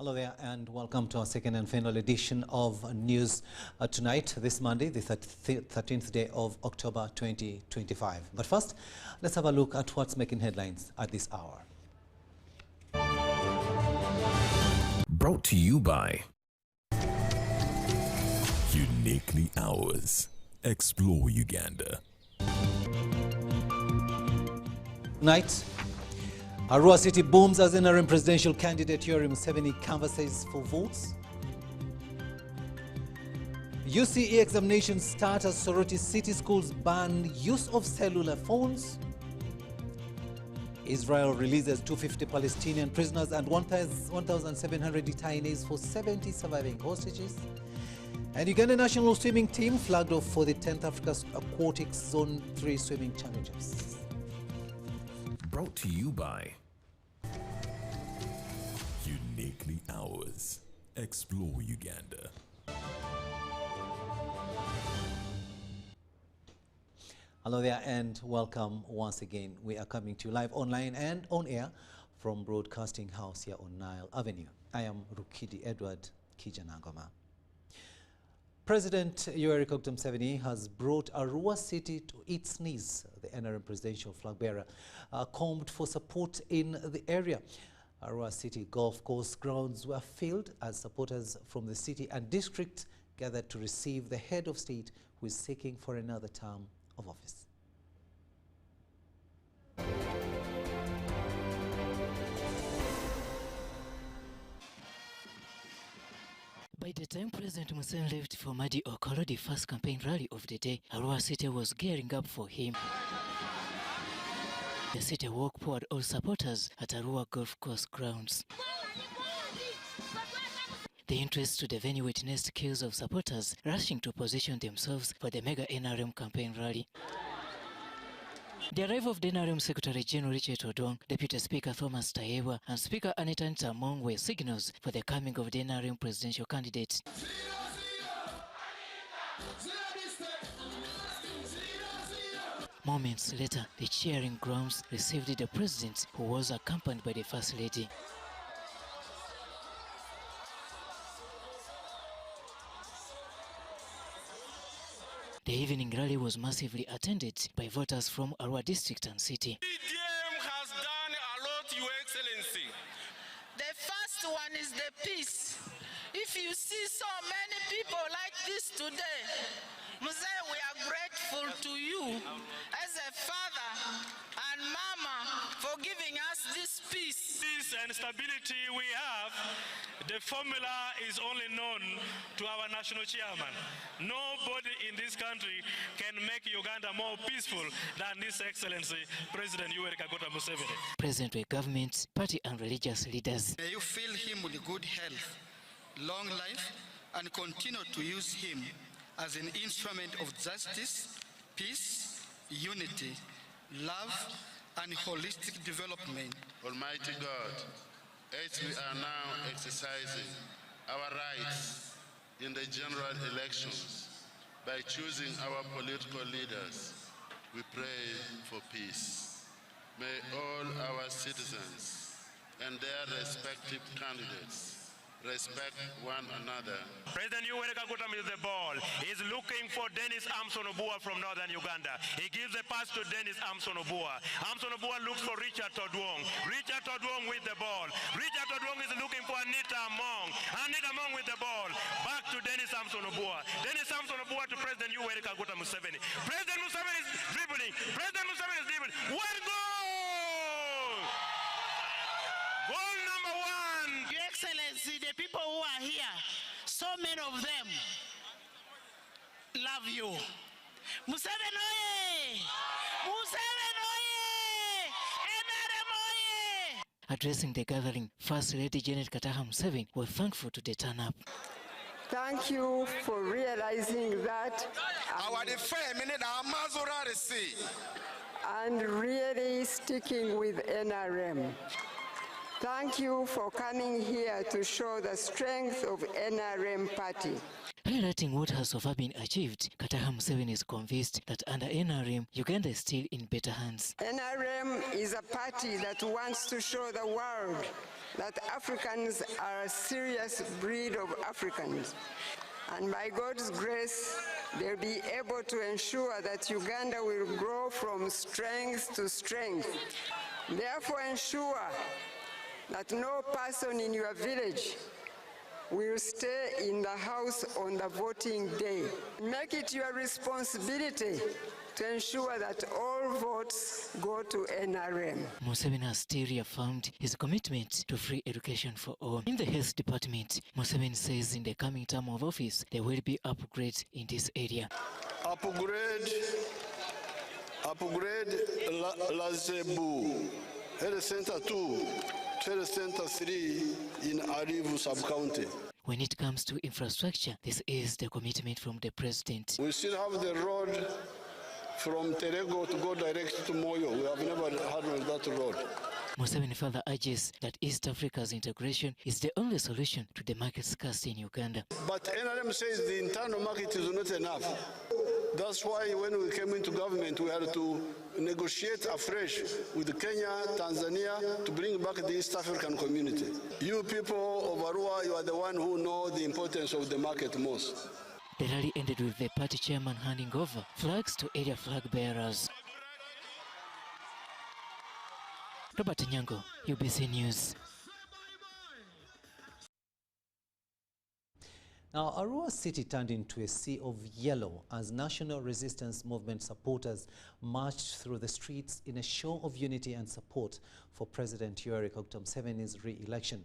Hello there and welcome to our second and final edition of News Tonight, this Monday, the 13th day of October 2025. But first, let's have a look at what's making headlines at this hour. Brought to you by Uniquely Ours. Explore Uganda. Tonight, Arua City booms as NRM presidential candidate Yoweri Museveni canvasses for votes. UCE examinations start as Soroti City schools ban use of cellular phones. Israel releases 250 Palestinian prisoners and 1,700 detainees for 70 surviving hostages. And Uganda national swimming team flagged off for the 10th Africa Aquatic Zone 3 Swimming Championships. Brought to you by Uniquely Ours. Explore Uganda. Hello there and welcome once again. We are coming to you live online and on air from Broadcasting House here on Nile Avenue. I am Rukidi Edward Kijanangoma. President Yoweri Museveni has brought Arua City to its knees. The NRM presidential flag bearer combed for support in the area. Arua City golf course grounds were filled as supporters from the city and district gathered to receive the head of state who is seeking for another term of office. By the time President Museveni left for Madi Okolo, the first campaign rally of the day, Arua City was gearing up for him. The city walk poured all supporters at Arua Golf Course grounds. The interest to the venue witnessed queues of supporters rushing to position themselves for the mega NRM campaign rally. The arrival of the NRM Secretary General Richard Odwong, Deputy Speaker Thomas Tayewa, and Speaker Anita Ntamong were signals for the coming of the NRM presidential candidate. Moments later, the cheering grounds received the president, who was accompanied by the First Lady. The evening rally was massively attended by voters from Arua district and city. PDM has done a lot, Your Excellency. The first one is the peace. If you see so many people like this today, Mzee, we are grateful to you as a father and mama for giving us this peace. Peace and stability we have, the formula is only known to our national chairman. Nobody in this country can make Uganda more peaceful than His Excellency President Yoweri Museveni. Present were government, party and religious leaders. May you fill him with good health, long life, and continue to use him as an instrument of justice, peace, unity, love, and holistic development. Almighty God, as we are now exercising our rights in the general elections by choosing our political leaders, we pray for peace. May all our citizens and their respective candidates respect one another. President Yoweri with the ball. He's looking for Dennis Amson Obua from northern Uganda. He gives the pass to Dennis Amson Obua. Amson Obua looks for Richard Odwong. Richard Odwong with the ball. Richard Odwong is looking for Anita Among. Anita Among with the ball. Back to Dennis Amson Obua. Dennis Amson Obua to President Yoweri Museveni. President Museveni is dribbling. President Museveni is dribbling. One goal! Goal number one! Your Excellency, the people who are here, so many of them love you. Museveni oye! Museveni oye! NRM oye! Addressing the gathering, First Lady Janet Kataha Museveni were thankful to the turn-up. Thank you for realizing that and really sticking with NRM. Thank you for coming here to show the strength of NRM party. Highlighting what has so far been achieved, Kataha Museveni is convinced that under NRM, Uganda is still in better hands. NRM is a party that wants to show the world that Africans are a serious breed of Africans. And by God's grace, they'll be able to ensure that Uganda will grow from strength to strength. Therefore, ensure that no person in your village will stay in the house on the voting day. Make it your responsibility to ensure that all votes go to NRM. Museveni has still reaffirmed his commitment to free education for all. In the health department, Museveni says in the coming term of office, there will be upgrades in this area. Upgrade Lazebu, Health Center 2, Health Center 3 in Arivu sub-county. When it comes to infrastructure, this is the commitment from the president. We still have the road from Terego to go direct to Moyo. We have never had on that road. Museveni further urges that East Africa's integration is the only solution to the market scarcity in Uganda. But NRM says the internal market is not enough. That's why when we came into government, we had to negotiate afresh with Kenya, Tanzania, to bring back the East African community. You people of Arua, you are the one who know the importance of the market most. The rally ended with the party chairman handing over flags to area flag bearers. Robert Nyango, UBC News. Now, Arua City turned into a sea of yellow as National Resistance Movement supporters marched through the streets in a show of unity and support for President Yoweri Kaguta Museveni's re-election.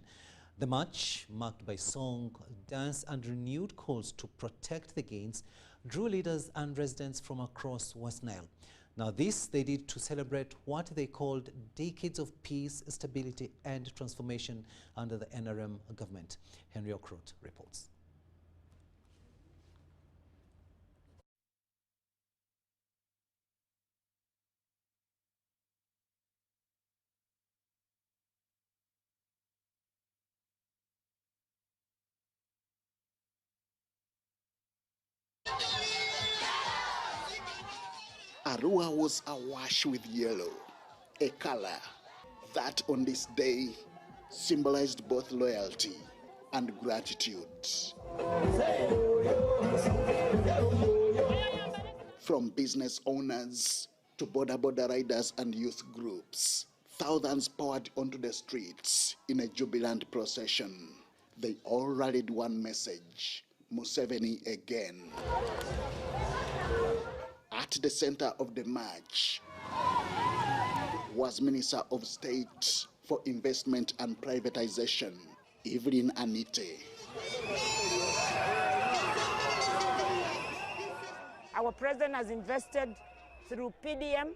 The march, marked by song, dance and renewed calls to protect the gains, drew leaders and residents from across West Nile. Now this they did to celebrate what they called decades of peace, stability and transformation under the NRM government. Henry Okrot reports. Arua was awash with yellow, a color that on this day symbolized both loyalty and gratitude. From business owners to border riders and youth groups, thousands poured onto the streets in a jubilant procession. They all rallied one message: Museveni again. At the center of the march was Minister of State for Investment and Privatization, Evelyn Anite. Our president has invested through PDM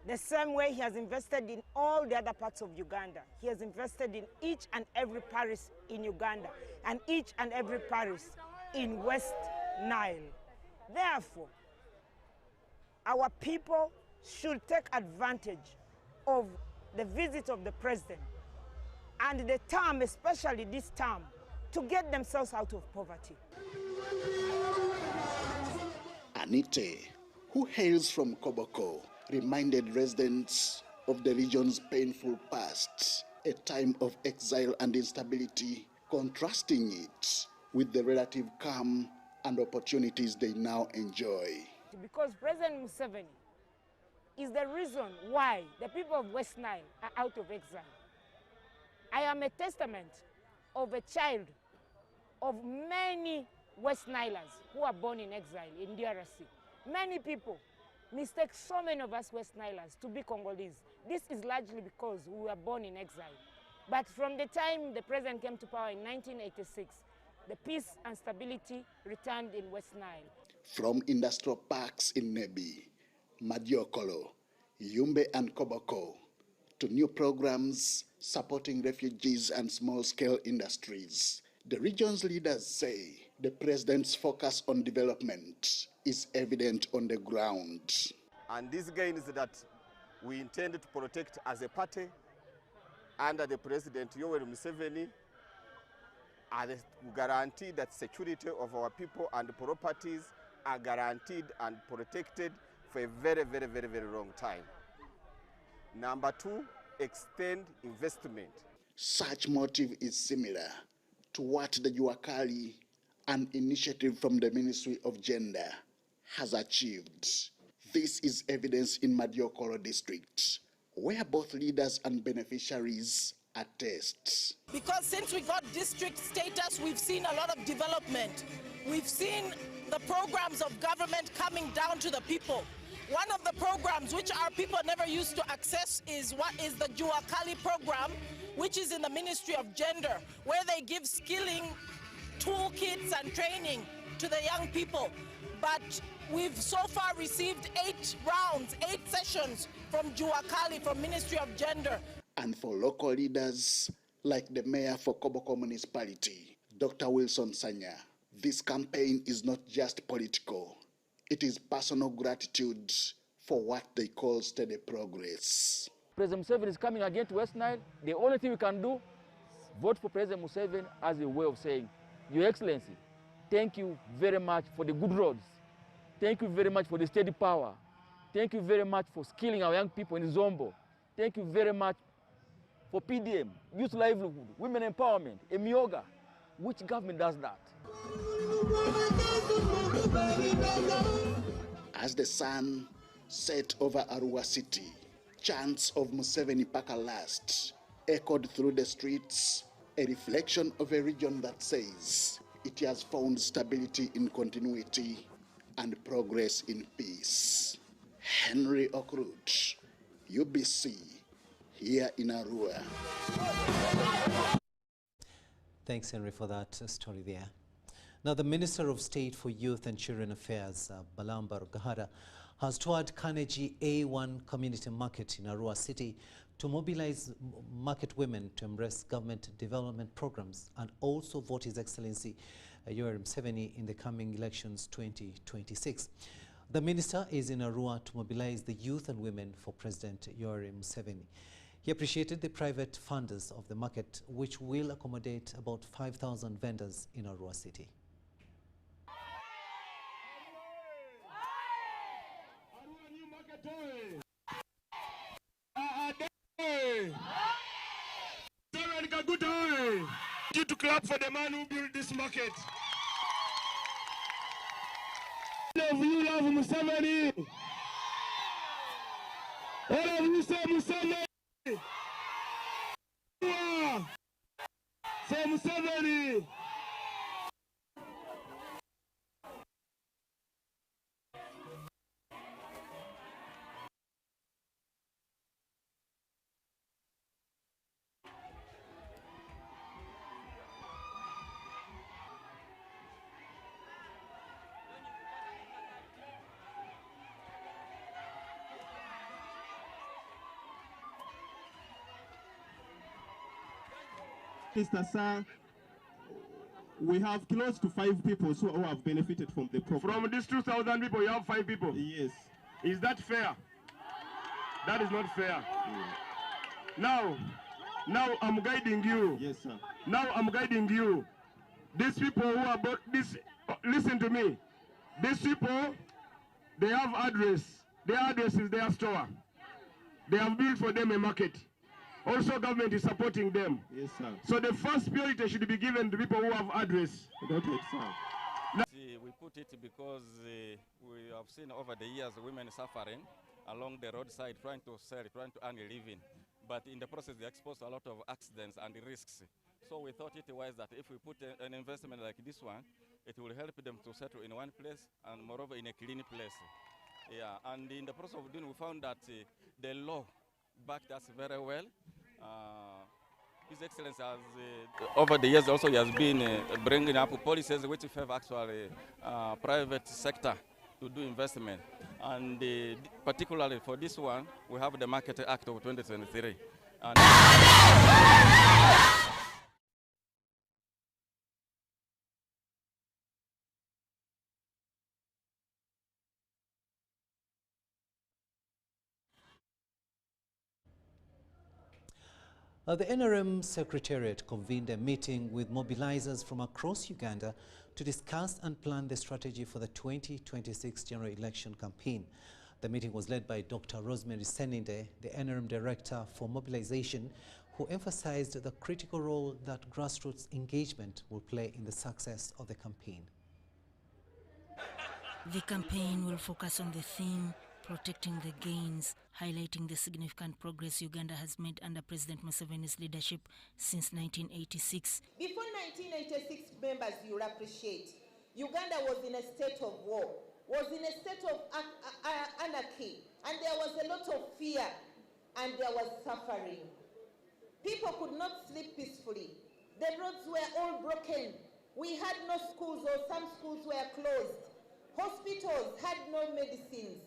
the same way he has invested in all the other parts of Uganda. He has invested in each and every parish in Uganda and each and every parish in West Nile. Therefore, our people should take advantage of the visit of the president and the term, especially this term, to get themselves out of poverty. Anite, who hails from Koboko, reminded residents of the region's painful past, a time of exile and instability, contrasting it with the relative calm and opportunities they now enjoy. Because President Museveni is the reason why the people of West Nile are out of exile. I am a testament of a child of many West Nilers who are born in exile in DRC. Many people mistake so many of us West Nilers to be Congolese. This is largely because we were born in exile. But from the time the president came to power in 1986, the peace and stability returned in West Nile. From industrial parks in Nebi, Madiokolo, Yumbe and Koboko, to new programs supporting refugees and small-scale industries, the region's leaders say the president's focus on development is evident on the ground. And these gains that we intend to protect as a party under the President Yoweri Museveni are the guarantee that security of our people and properties are guaranteed and protected for a very, very, very, very long time. Number two, extend investment. Such motive is similar to what the Juakali, an initiative from the Ministry of Gender, has achieved. This is evidence in Madiokoro district, where both leaders and beneficiaries attest. Because since we got district status, we've seen a lot of development. We've seen the programs of government coming down to the people. One of the programs which our people never used to access is the Juakali program, which is in the Ministry of Gender, where they give skilling toolkits and training to the young people. But we've so far received 8 rounds, 8 sessions from Juakali, from Ministry of Gender. And for local leaders like the mayor for Koboko Municipality, Dr. Wilson Sanya, this campaign is not just political. It is personal gratitude for what they call steady progress. President Museveni is coming again to West Nile. The only thing we can do is vote for President Museveni as a way of saying, Your Excellency, thank you very much for the good roads. Thank you very much for the steady power. Thank you very much for skilling our young people in Zombo. Thank you very much for PDM, youth livelihood, women empowerment, Emioga. Which government does that? As the sun set over Arua City, chants of Museveni Paka Last echoed through the streets, a reflection of a region that says it has found stability in continuity and progress in peace. Henry Okrut, UBC, here in Arua. Thanks, Henry, for that story there. Now, the Minister of State for Youth and Children Affairs, Balamba Rugahara, has toured Carnegie A1 Community Market in Arua City to mobilize market women to embrace government development programs and also vote His Excellency Yoweri Museveni in the coming elections 2026. The minister is in Arua to mobilize the youth and women for President Yoweri Museveni. He appreciated the private funders of the market, which will accommodate about 5,000 vendors in Arua City. You to clap for the man who built this market. All of you love Museveni. All of you say Museveni. Say Museveni. Mr. Sir, we have close to 5 people who have benefited from the program. From these 2,000 people, you have 5 people? Yes. Is that fair? That is not fair. Yeah. Now I'm guiding you. Yes, sir. Now I'm guiding you. These people who are bought this, listen to me. These people, they have address. Their address is their store. They have built for them a market. Also, government is supporting them. Yes, sir. So the first priority should be given to people who have address. Okay, sir. We put it because we have seen over the years women suffering along the roadside, trying to sell, trying to earn a living. But in the process, they expose a lot of accidents and risks. So we thought it wise that if we put an investment like this one, it will help them to settle in one place and moreover in a clean place. Yeah, and in the process of doing, we found that the law backed us very well. His Excellency has, over the years also, he has been bringing up policies which favor actually private sector to do investment. And particularly for this one, we have the Market Act of 2023. And the NRM Secretariat convened a meeting with mobilizers from across Uganda to discuss and plan the strategy for the 2026 general election campaign. The meeting was led by Dr. Rosemary Seninde, the NRM Director for Mobilization, who emphasized the critical role that grassroots engagement will play in the success of the campaign. The campaign will focus on the theme protecting the gains, highlighting the significant progress Uganda has made under President Museveni's leadership since 1986. Before 1986, members, you'll appreciate, Uganda was in a state of war, was in a state of anarchy, and there was a lot of fear, and there was suffering. People could not sleep peacefully. The roads were all broken. We had no schools, or some schools were closed. Hospitals had no medicines.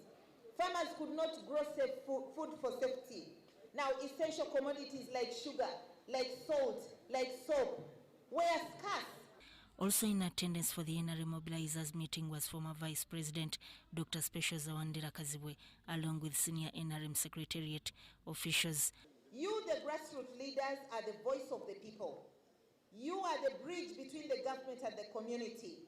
Farmers could not grow safe food for safety. Now, essential commodities like sugar, like salt, like soap were scarce. Also in attendance for the NRM mobilizers meeting was former Vice President Dr. Special Zawandera Kazibwe, along with senior NRM Secretariat officials. You, the grassroots leaders, are the voice of the people. You are the bridge between the government and the community.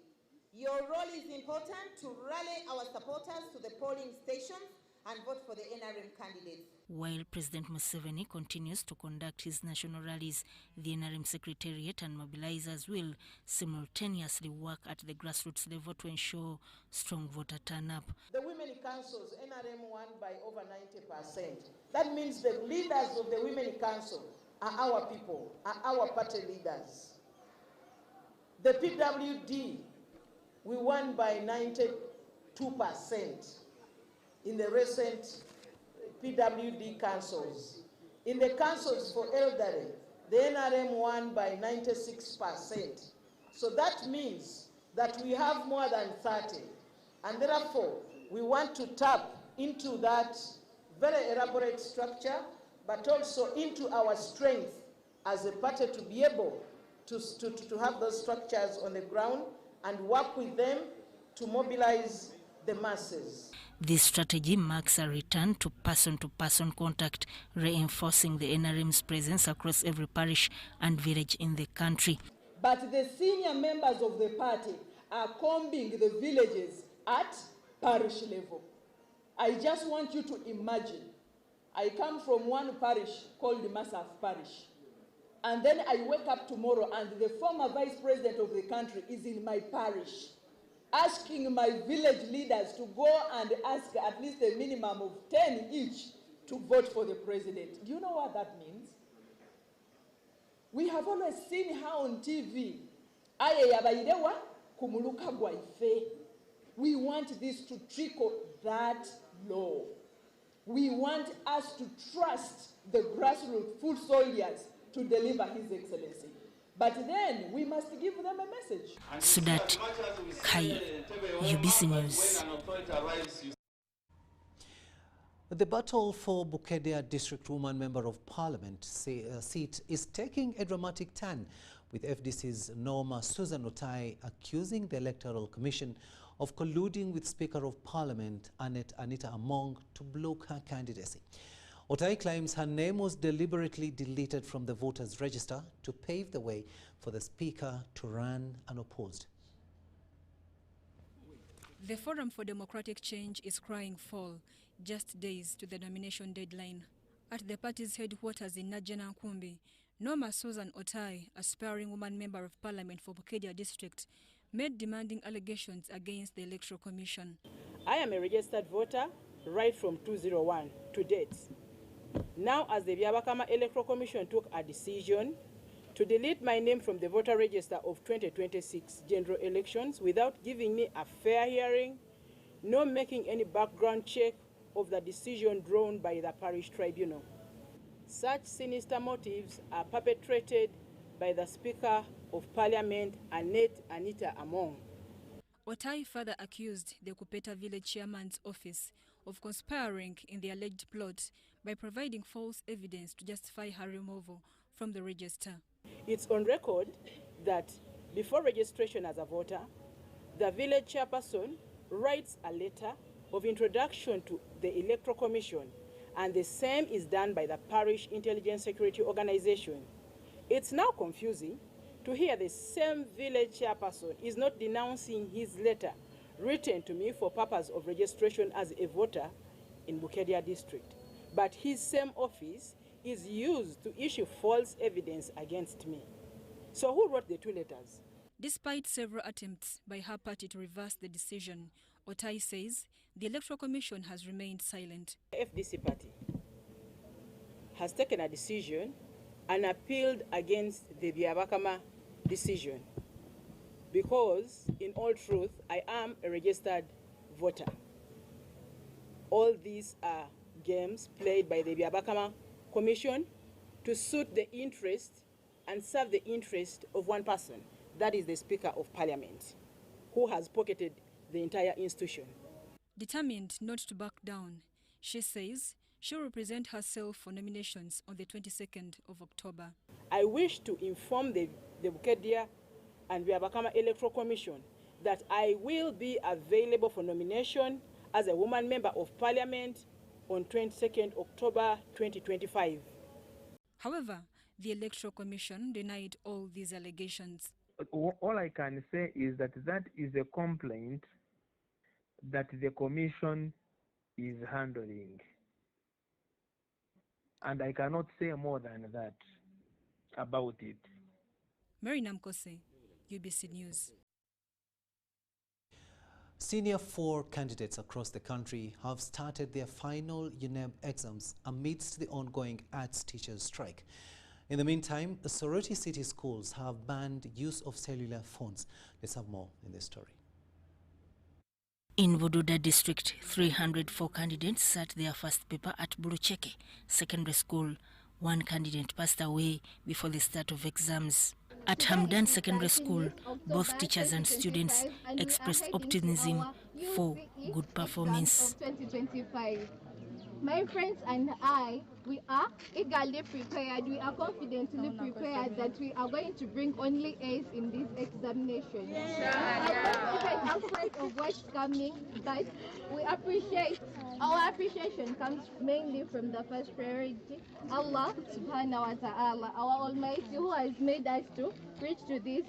Your role is important to rally our supporters to the polling stations and vote for the NRM candidates. While President Museveni continues to conduct his national rallies, the NRM Secretariat and mobilizers will simultaneously work at the grassroots level to ensure strong voter turn-up. The women councils, NRM won by over 90%. That means the leaders of the women council are our people, are our party leaders. The PWD, we won by 92% in the recent PWD councils. In the councils for elderly, the NRM won by 96%. So that means that we have more than 30. And therefore, we want to tap into that very elaborate structure, but also into our strength as a party to be able to have those structures on the ground and work with them to mobilize the masses. This strategy marks a return to person-to-person contact, reinforcing the NRM's presence across every parish and village in the country. But the senior members of the party are combing the villages at parish level. I just want you to imagine, I come from one parish called the Masaf Parish, and then I wake up tomorrow and the former vice president of the country is in my parish, asking my village leaders to go and ask at least a minimum of 10 each to vote for the president. Do you know what that means? We have always seen her on TV. We want this to trickle that low. We want us to trust the grassroots foot soldiers to deliver His Excellency. But then we must give them a message. Sudat Kai, UBC News. The battle for Bukedea District Woman Member of Parliament seat is taking a dramatic turn, with FDC's Norma Susan Otai accusing the Electoral Commission of colluding with Speaker of Parliament Anita Among to block her candidacy. Otai claims her name was deliberately deleted from the voters' register to pave the way for the Speaker to run unopposed. The Forum for Democratic Change is crying foul, just days to the nomination deadline. At the party's headquarters in Najena Nkumbi, Norma Susan Otai, aspiring woman member of Parliament for Bukedea District, made demanding allegations against the Electoral Commission. I am a registered voter right from 2001 to date. Now, as the Byabakama Electoral Commission took a decision to delete my name from the voter register of 2026 general elections without giving me a fair hearing, nor making any background check of the decision drawn by the parish tribunal. Such sinister motives are perpetrated by the Speaker of Parliament, Anita Among. Otai further accused the Kupeta village chairman's office of conspiring in the alleged plot by providing false evidence to justify her removal from the register. It's on record that before registration as a voter, the village chairperson writes a letter of introduction to the Electoral Commission, and the same is done by the Parish Intelligence Security Organization. It's now confusing to hear the same village chairperson is not denouncing his letter written to me for purpose of registration as a voter in Bukedea District, but his same office is used to issue false evidence against me. So who wrote the 2 letters? Despite several attempts by her party to reverse the decision, Otai says the Electoral Commission has remained silent. The FDC party has taken a decision and appealed against the Byabakama decision because, in all truth, I am a registered voter. All these are games played by the Byabakama Commission to suit the interest and serve the interest of one person, that is the Speaker of Parliament, who has pocketed the entire institution. Determined not to back down, she says she will present herself for nominations on the 22nd of October. I wish to inform the Bukedea and Byabakama Electoral Commission that I will be available for nomination as a woman member of Parliament on 22nd October 2025. However, the Electoral Commission denied all these allegations. All I can say is that that is a complaint that the Commission is handling. And I cannot say more than that about it. Mary Namkose, UBC News. Senior 4 candidates across the country have started their final UNEB exams amidst the ongoing arts teachers' strike. In the meantime, Soroti City schools have banned use of cellular phones. Let's have more in this story. In Bududa district, 304 candidates sat their first paper at Burucheke Secondary School. One candidate passed away before the start of exams. At Hamdan Secondary School, both teachers and students expressed optimism for good performance. 2025. My friends and I, we are eagerly prepared. We are confidently prepared that we are going to bring only A's in this examination. I don't even afraid of what's coming, but we appreciate. Our appreciation comes mainly from the first priority, Allah subhanahu wa ta'ala, our Almighty, who has made us to reach to this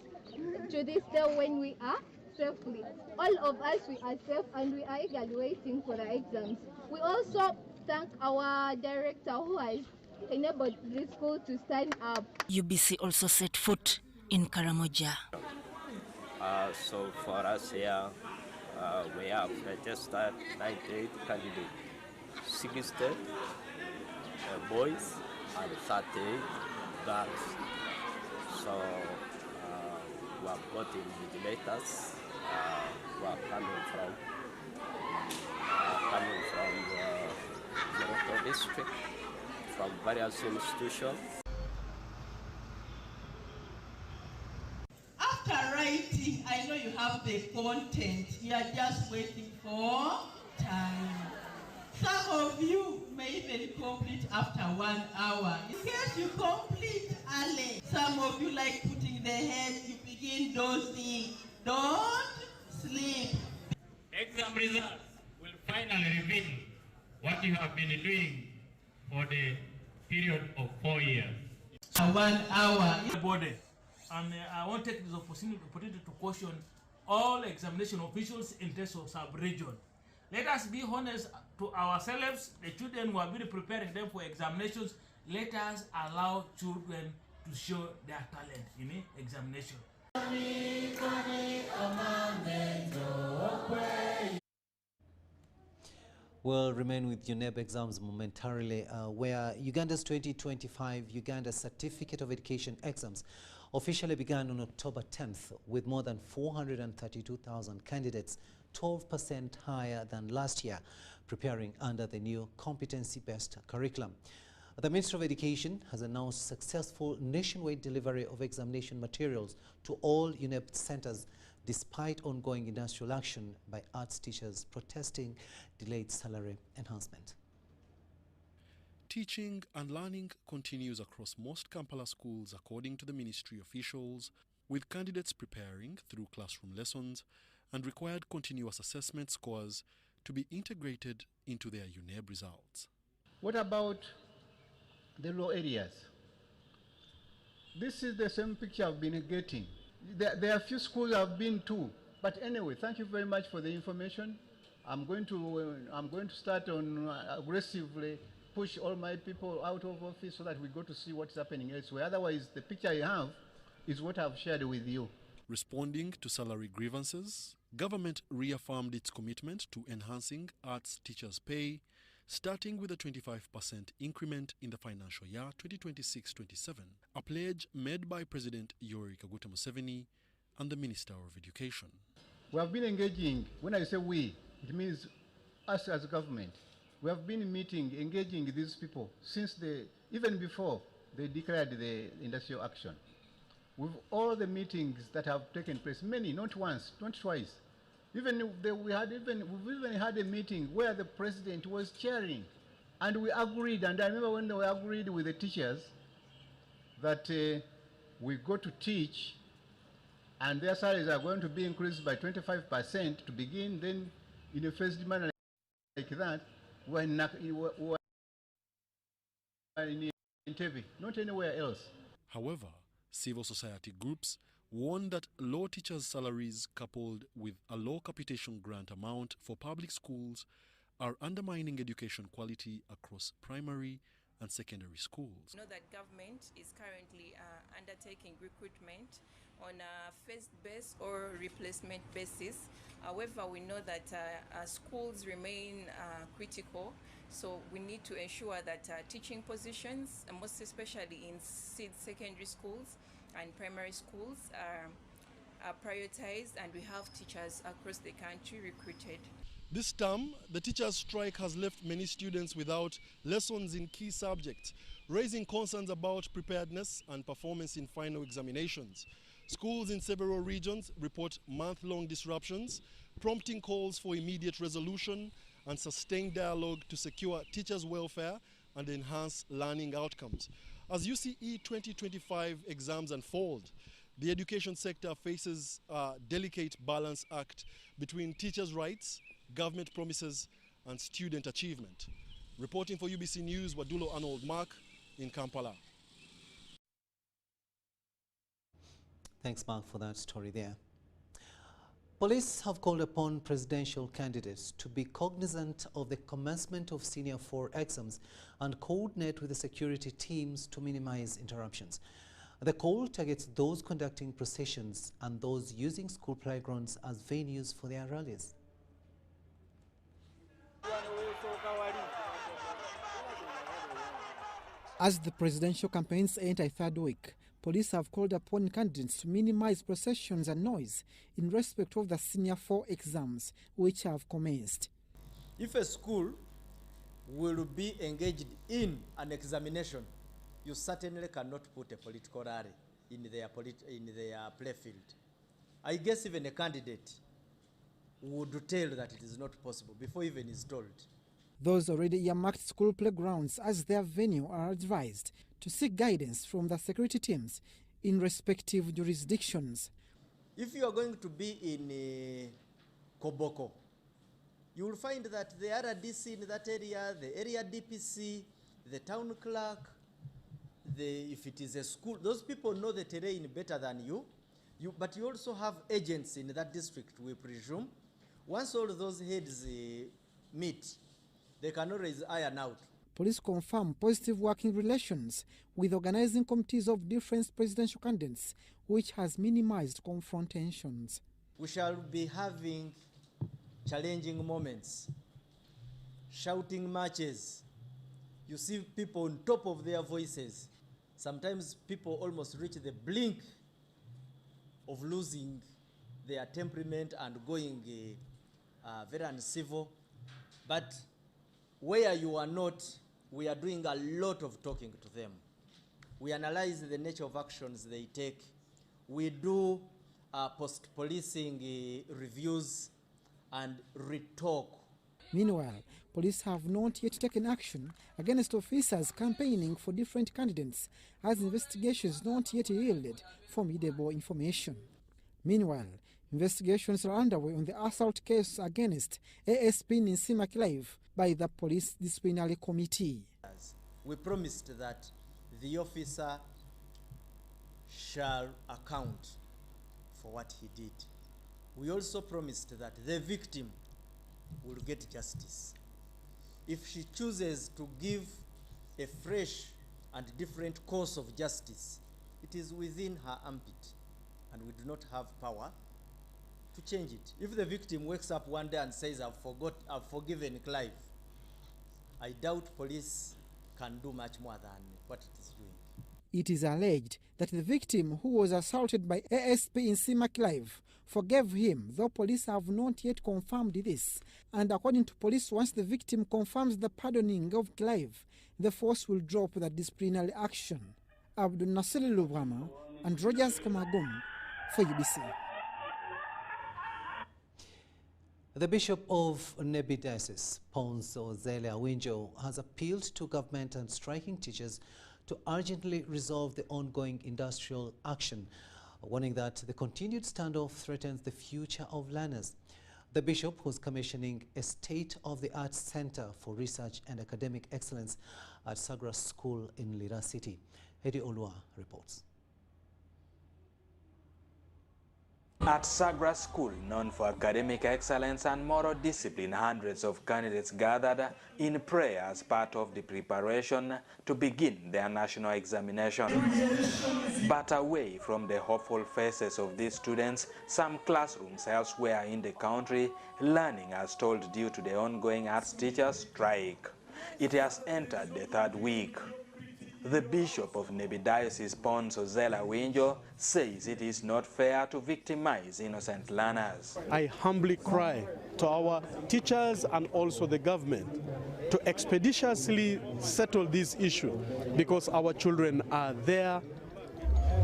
day when we are safely. All of us, we are safe and we are eagerly waiting for the exams. We also thank our director who has enabled the school to stand up. UBC also set foot in Karamoja. So for us here, we have registered 98 candidates, 60 boys and 30 girls. So we have got invigilators who are coming from the local district, from various institutions. After writing, I know you have the content. You are just waiting for time. Some of you may even complete after 1 hour. In case you complete early, some of you like putting the head, you begin dozing. Don't sleep. Exam results will finally reveal what you have been doing for the period of 4 years. 1 hour. Body. And I want to take this opportunity to caution all examination officials in terms of sub-region. Let us be honest to ourselves, the children who are really preparing them for examinations. Let us allow children to show their talent in examination. We'll remain with UNEB exams momentarily, where Uganda's 2025 Uganda Certificate of Education exams officially began on October 10th with more than 432,000 candidates, 12% higher than last year, preparing under the new competency-based curriculum. The Ministry of Education has announced successful nationwide delivery of examination materials to all UNEB centers, despite ongoing industrial action by arts teachers protesting delayed salary enhancement. Teaching and learning continues across most Kampala schools, according to the ministry officials, with candidates preparing through classroom lessons and required continuous assessment scores to be integrated into their UNEB results. What about the rural areas? This is the same picture I've been getting. There are few schools I've been to, but anyway, thank you very much for the information. I'm going to start on aggressively push all my people out of office so that we go to see what's happening elsewhere. Otherwise, the picture you have is what I've shared with you. Responding to salary grievances, government reaffirmed its commitment to enhancing arts teachers' pay, starting with a 25% increment in the financial year 2026-27, a pledge made by President Yoweri Kaguta Museveni and the Minister of Education. We have been engaging. When I say we, it means us as government. We have been engaging these people since even before they declared the industrial action. With all the meetings that have taken place, many, not once, not twice. We've even had a meeting where the president was chairing, and we agreed. And I remember when we agreed with the teachers that we go to teach, and their salaries are going to be increased by 25% to begin. Then, in a phased manner like that, we're in Entebbe, not anywhere else. However, civil society groups warn that low teachers' salaries coupled with a low capitation grant amount for public schools are undermining education quality across primary and secondary schools. We know that government is currently undertaking recruitment on a phased base or replacement basis. However, we know that schools remain critical, so we need to ensure that teaching positions, most especially in secondary schools and primary schools, are prioritized, and we have teachers across the country recruited. This term, the teachers' strike has left many students without lessons in key subjects, raising concerns about preparedness and performance in final examinations. Schools in several regions report month-long disruptions, prompting calls for immediate resolution and sustained dialogue to secure teachers' welfare and enhance learning outcomes. As UCE 2025 exams unfold, the education sector faces a delicate balance act between teachers' rights, government promises, and student achievement. Reporting for UBC News, Wadulo Arnold Mark in Kampala. Thanks, Mark, for that story there. Police have called upon presidential candidates to be cognizant of the commencement of Senior 4 exams and coordinate with the security teams to minimize interruptions. The call targets those conducting processions and those using school playgrounds as venues for their rallies. As the presidential campaigns enter a third week, police have called upon candidates to minimize processions and noise in respect of the Senior 4 exams, which have commenced. If a school will be engaged in an examination, you certainly cannot put a political rally in their playfield. I guess even a candidate would tell that it is not possible before even is told. Those already earmarked school playgrounds as their venue are advised to seek guidance from the security teams in respective jurisdictions. If you are going to be in Koboko, you will find that the RDC in that area, the area DPC, the town clerk, if it is a school, those people know the terrain better than you. But you also have agents in that district, we presume. Once all those heads meet, they can always iron out. Police confirm positive working relations with organizing committees of different presidential candidates, which has minimized confrontations. We shall be having challenging moments, shouting matches. You see people on top of their voices. Sometimes people almost reach the blink of losing their temperament and going very uncivil. But where you are not, we are doing a lot of talking to them. We analyze the nature of actions they take. We do post-policing reviews and retalk. Meanwhile, police have not yet taken action against officers campaigning for different candidates, as investigations not yet yielded formidable information. Meanwhile, investigations are underway on the assault case against ASP Ninsima Kilaive by the Police Disciplinary Committee. We promised that the officer shall account for what he did. We also promised that the victim will get justice. if she chooses to give a fresh and different course of justice, it is within her ambit, and we do not have power to change it. If the victim wakes up one day and says, I've forgiven Clive, I doubt police can do much more than what it is doing. It is alleged that the victim, who was assaulted by ASP Nsima Clive, forgave him, though police have not yet confirmed this. And according to police, once the victim confirms the pardoning of Clive, the force will drop the disciplinary action. Abdul Nasir Lubama and Rogers Komagum for UBC. The Bishop of Nebbi Diocese, Ponso Zele Awinjo, has appealed to government and striking teachers to urgently resolve the ongoing industrial action, warning that the continued standoff threatens the future of learners. The Bishop, who's commissioning a state-of-the-art center for research and academic excellence at Sagra School in Lira City. Hedi Olua reports. At Sagra School, known for academic excellence and moral discipline, hundreds of candidates gathered in prayer as part of the preparation to begin their national examination. But away from the hopeful faces of these students, some classrooms elsewhere in the country, learning has stalled due to the ongoing arts teachers' strike. It has entered the third week. The Bishop of Nebbi Diocese, Ponso Zele Awinjo, says it is not fair to victimize innocent learners. I humbly cry to our teachers and also the government to expeditiously settle this issue, because our children are there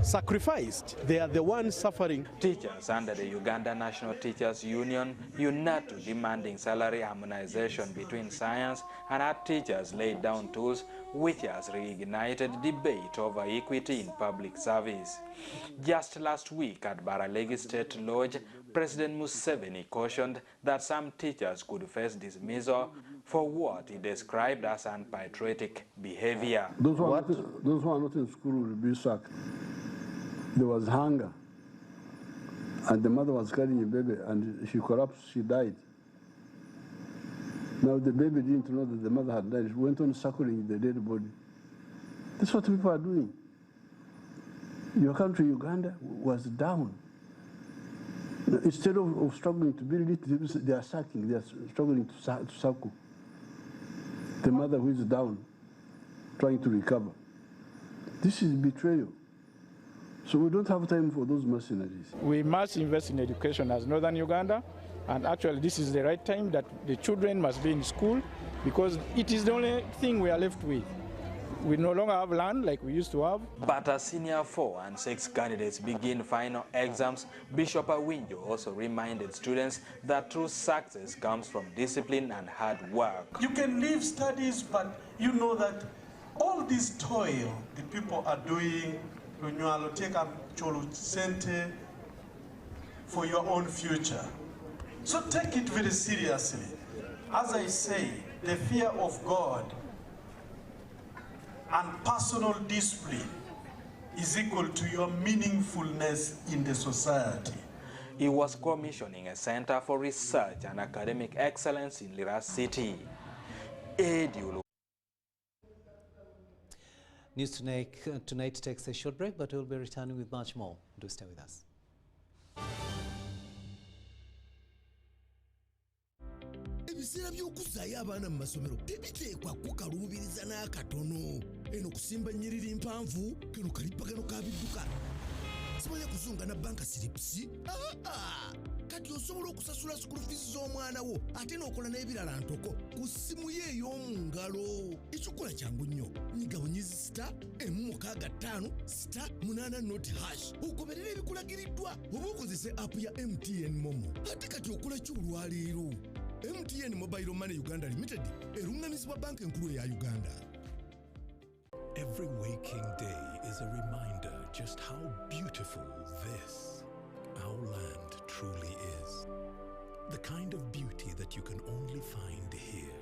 sacrificed. They are the ones suffering. Teachers under the Uganda National Teachers Union, UNATU, demanding salary harmonization between science and art teachers, laid down tools which has reignited debate over equity in public service. Just last week at Baralegi State Lodge, President Museveni cautioned that some teachers could face dismissal for what he described as unpatriotic behavior. Those who are not in school will be sacked. There was hunger, and the mother was carrying a baby, and she collapsed, she died. Now the baby didn't know that the mother had died. She went on suckling the dead body. That's what people are doing. Your country, Uganda, was down. Instead of struggling to build it, they are sacking, they are struggling to suckle. The mother who is down, trying to recover. This is betrayal. So we don't have time for those mercenaries. We must invest in education as Northern Uganda, and actually this is the right time that the children must be in school, because it is the only thing we are left with. We no longer have land like we used to have. But as Senior 4 and 6 candidates begin final exams, Bishop Awinjo also reminded students that true success comes from discipline and hard work. You can leave studies, but you know that all this toil the people are doing, when you are take up center for your own future. So take it very seriously. As I say, the fear of God and personal discipline is equal to your meaningfulness in the society. He was commissioning a center for research and academic excellence in Lira City. News tonight takes a short break, but we'll be returning with much more. Do stay with us. Ebiseera by'okuzaayo abaana mu masomero tebiteekwa kukaluubiriza n'akatono. Eno kusimba nnyiriri mpanvu, kano kalippagano ka bidduka. Simanyi kuzunga na banka siripusi? Kati osobola okusasula school fees z'omwana wo ate n'okola n'ebirala ntoko ku ssimu ye ey'omu ngalo. Ekikola kyangu nnyo. Nyiga bunyizi *165*8 ogoberera ebikulagiriddwa oba okozese app ya MTN Momo. Ate kati okola ki olwaleero? MTN Mobile Money Uganda Limited erunganisibwa banka enkulu eya Uganda. Every waking day is a reminder just how beautiful this, our land, truly is. The kind of beauty that you can only find here,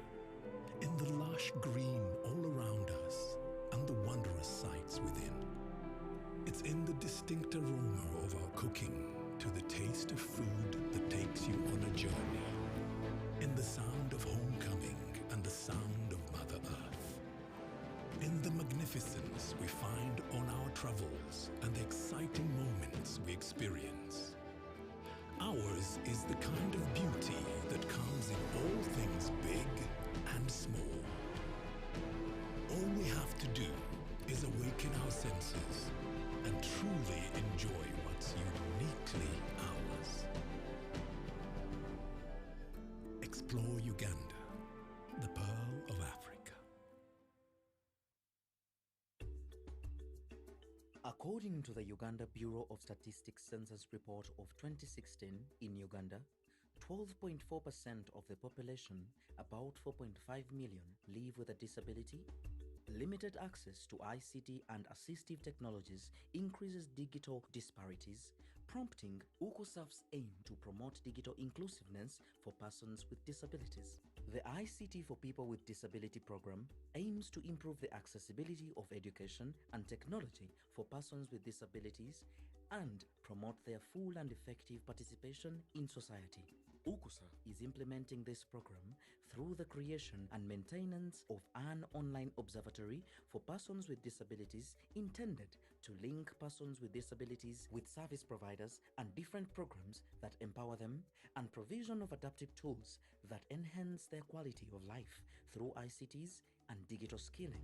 in the lush green all around us and the wondrous sights within. It's in the distinct aroma of our cooking, to the taste of food that takes you on a journey. In the sound of homecoming and the sound the kind of beauty that comes in all things big and small. All we have to do is awaken our senses and truly enjoy what's uniquely ours. Explore Uganda, the pearl of Africa. According to the Uganda Bureau of Statistics Census Report of 2016, in Uganda, 12.4% of the population, about 4.5 million, live with a disability. Limited access to ICT and assistive technologies increases digital disparities, prompting UCOSAF's aim to promote digital inclusiveness for persons with disabilities. The ICT for People with Disability program aims to improve the accessibility of education and technology for persons with disabilities and promote their full and effective participation in society. UCOSA is implementing this program through the creation and maintenance of an online observatory for persons with disabilities intended to link persons with disabilities with service providers and different programs that empower them, and provision of adaptive tools that enhance their quality of life through ICTs and digital skilling.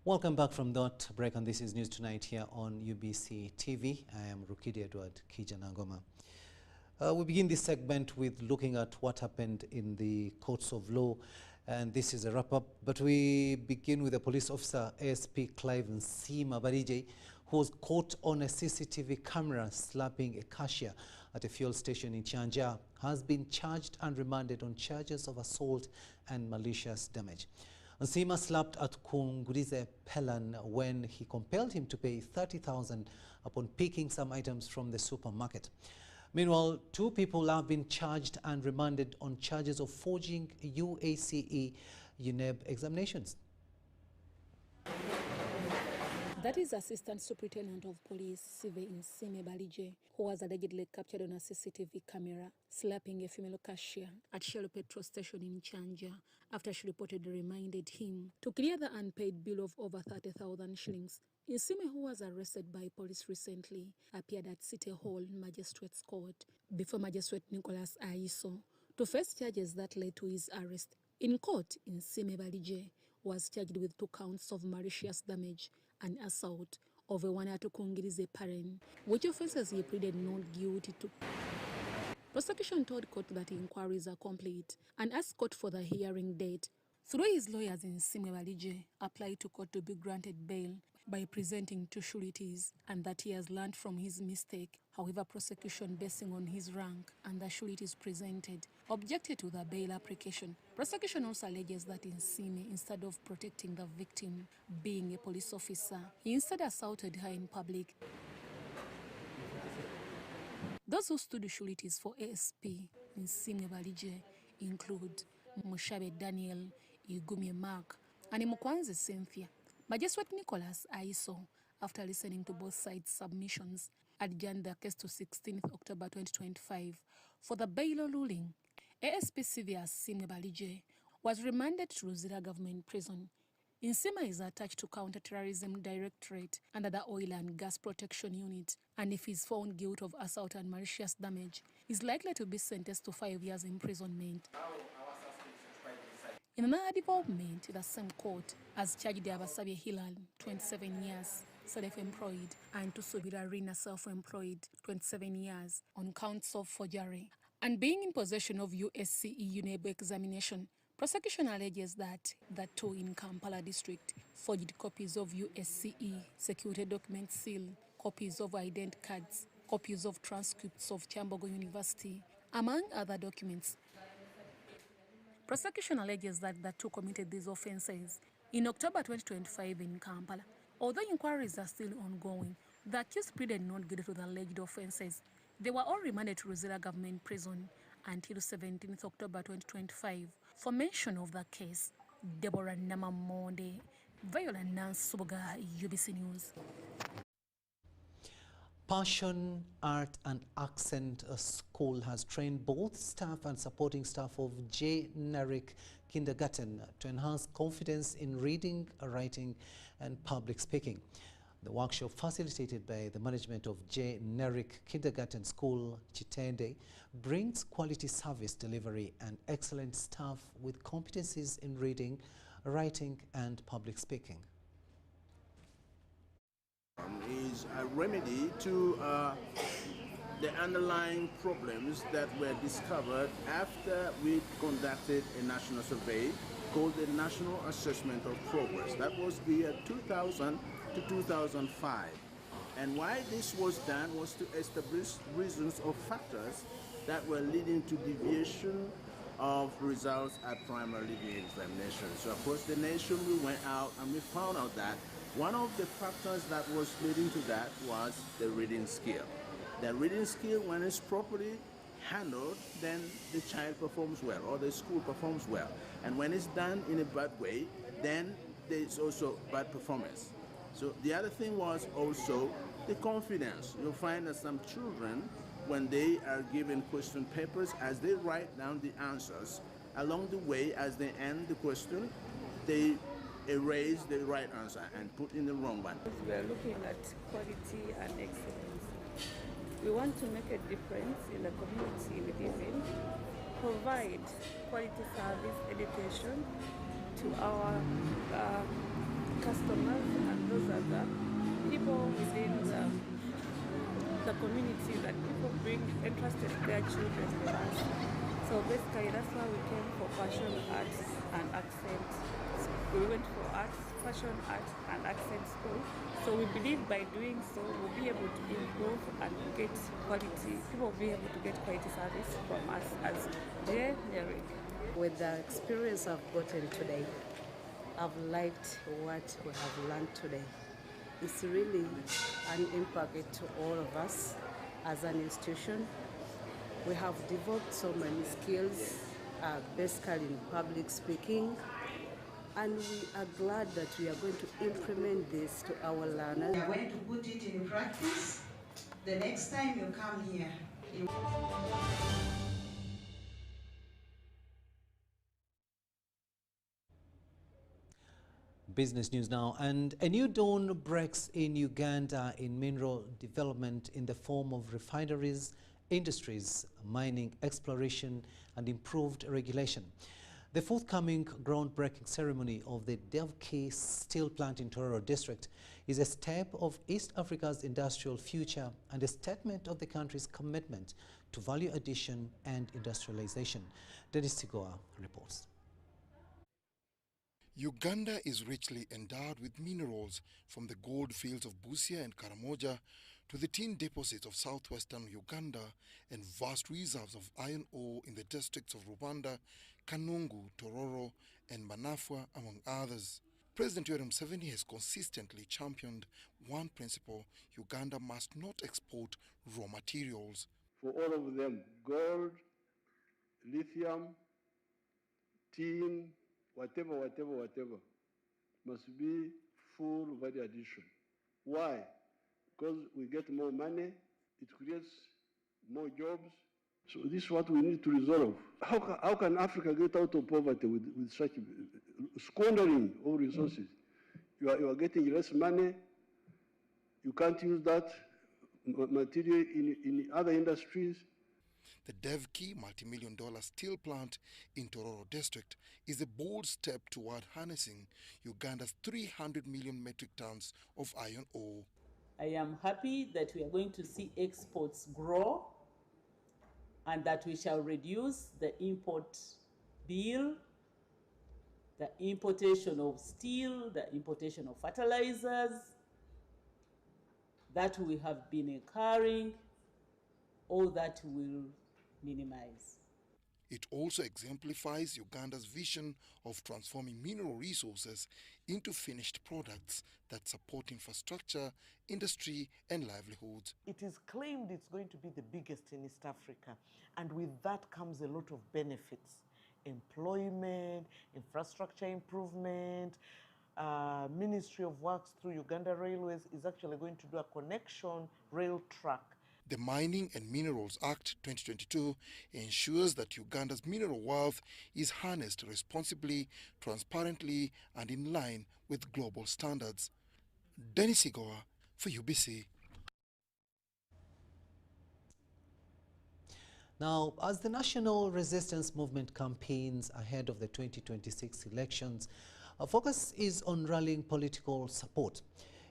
Welcome back from that break, and this is News Tonight here on UBC TV. I am Rukidi Edward Kijanangoma. We begin this segment with looking at what happened in the courts of law, and this is a wrap-up. But we begin with the police officer, ASP Clive Nsima Barije, who was caught on a CCTV camera slapping a cashier at a fuel station in Chanja, has been charged and remanded on charges of assault and malicious damage. Nsima slapped at Kungurize Pelan when he compelled him to pay 30,000 upon picking some items from the supermarket. Meanwhile, 2 people have been charged and remanded on charges of forging UACE UNEB examinations. That is Assistant Superintendent of Police Sive Nsime Balije, who was allegedly captured on a CCTV camera slapping a female cashier at Shell petrol station in Chanja after she reportedly reminded him to clear the unpaid bill of over 30,000 shillings. Nsime, who was arrested by police recently, appeared at City Hall Magistrates Court before Magistrate Nicholas Aiso to face charges that led to his arrest. In court, Nsime Balije was charged with 2 counts of malicious damage and assault of a Wanatu Kungirize Paren, which offences he pleaded not guilty to. Prosecution told court that inquiries are complete and asked court for the hearing date. Through his lawyers, Nsime Balije applied to court to be granted bail by presenting 2 sureties, and that he has learned from his mistake. However, prosecution, basing on his rank and the sureties presented, objected to the bail application. Prosecution also alleges that Nsime, instead of protecting the victim, being a police officer, he instead assaulted her in public. Those who stood sureties for ASP Nsime Balije include Mushabe Daniel, Igumye Mark, and Mukwanze Cynthia. Magistrate Nicholas Aiso, after listening to both sides' submissions, adjourned the case to 16th October 2025 for the bail ruling. ASP Sivia Nsime Balije was remanded to Luzira Government Prison. Nsima is attached to Counter-Terrorism Directorate under the Oil and Gas Protection Unit, and if he is found guilty of assault and malicious damage, is likely to be sentenced to 5 years imprisonment. In another development, the same court has charged Abasabye Hilal, 27 years, self-employed, and Tusubira Rina, self-employed, 27 years, on counts of forgery and being in possession of USCE UNEB examination. Prosecution alleges that the 2 in Kampala district forged copies of USCE security document seal, copies of ident cards, copies of transcripts of Kyambogo University, among other documents. Prosecution alleges that the 2 committed these offences in October 2025 in Kampala. Although inquiries are still ongoing, the accused pleaded not guilty to the alleged offences. They were all remanded to Luzira Government Prison until 17th October 2025 for mention of the case. Deborah Namamonde, Viola Nansubuga, UBC News. Passion, Art and Accent School has trained both staff and supporting staff of J. Narek Kindergarten to enhance confidence in reading, writing and public speaking. The workshop, facilitated by the management of J. Narek Kindergarten School, Chitende, brings quality service delivery and excellent staff with competencies in reading, writing and public speaking. Is a remedy to the underlying problems that were discovered after we conducted a national survey called the National Assessment of Progress. That was the year 2000 to 2005. And why this was done was to establish reasons or factors that were leading to deviation of results at primary leaving examinations. So across the nation we went out and we found out that one of the factors that was leading to that was the reading skill. The reading skill, when it's properly handled, then the child performs well or the school performs well. And when it's done in a bad way, then there's also bad performance. So the other thing was also the confidence. You'll find that some children, when they are given question papers, as they write down the answers, along the way, as they end the question, they erase the right answer and put in the wrong one. We are looking at quality and excellence. We want to make a difference in the community we live in, provide quality service education to our customers and those other people within the community, that people bring interested their children with us. So basically that's why we came for fashion, arts and accent. We went for arts, fashion, art and accent school. So we believe by doing so we'll be able to improve and get quality. People will be able to get quality service from us as J. Narek. With the experience I've gotten today, I've liked what we have learned today. It's really an impact to all of us as an institution. We have developed so many skills, basically in public speaking, and we are glad that we are going to implement this to our learners. We are going to put it in practice the next time you come here. Business news now, and a new dawn breaks in Uganda in mineral development in the form of refineries, industries, mining, exploration and improved regulation. The forthcoming groundbreaking ceremony of the Devki steel plant in Tororo district is a step of East Africa's industrial future and a statement of the country's commitment to value addition and industrialization. Dennis Tigoa reports. Uganda is richly endowed with minerals, from the gold fields of Busia and Karamoja to the tin deposits of southwestern Uganda and vast reserves of iron ore in the districts of Rubanda, Kanungu, Tororo and Manafwa, among others. President Yoweri Museveni has consistently championed one principle: Uganda must not export raw materials. For all of them, gold, lithium, tin, whatever, must be full value addition. Why? Because we get more money, it creates more jobs. So this is what we need to resolve. How can Africa get out of poverty with such squandering of resources? You are getting less money, you can't use that material in other industries. The Devki multi-million-dollar steel plant in Tororo district is a bold step toward harnessing Uganda's 300 million metric tons of iron ore. I am happy that we are going to see exports grow and that we shall reduce the import bill, the importation of steel, the importation of fertilizers that we have been incurring. All that will minimize. It also exemplifies Uganda's vision of transforming mineral resources into finished products that support infrastructure, industry and livelihoods. It is claimed it's going to be the biggest in East Africa, and with that comes a lot of benefits: employment, infrastructure improvement, Ministry of Works through Uganda Railways is actually going to do a connection rail track. The Mining and Minerals Act 2022 ensures that Uganda's mineral wealth is harnessed responsibly, transparently, and in line with global standards. Dennis Igoa for UBC. Now, as the National Resistance Movement campaigns ahead of the 2026 elections, our focus is on rallying political support.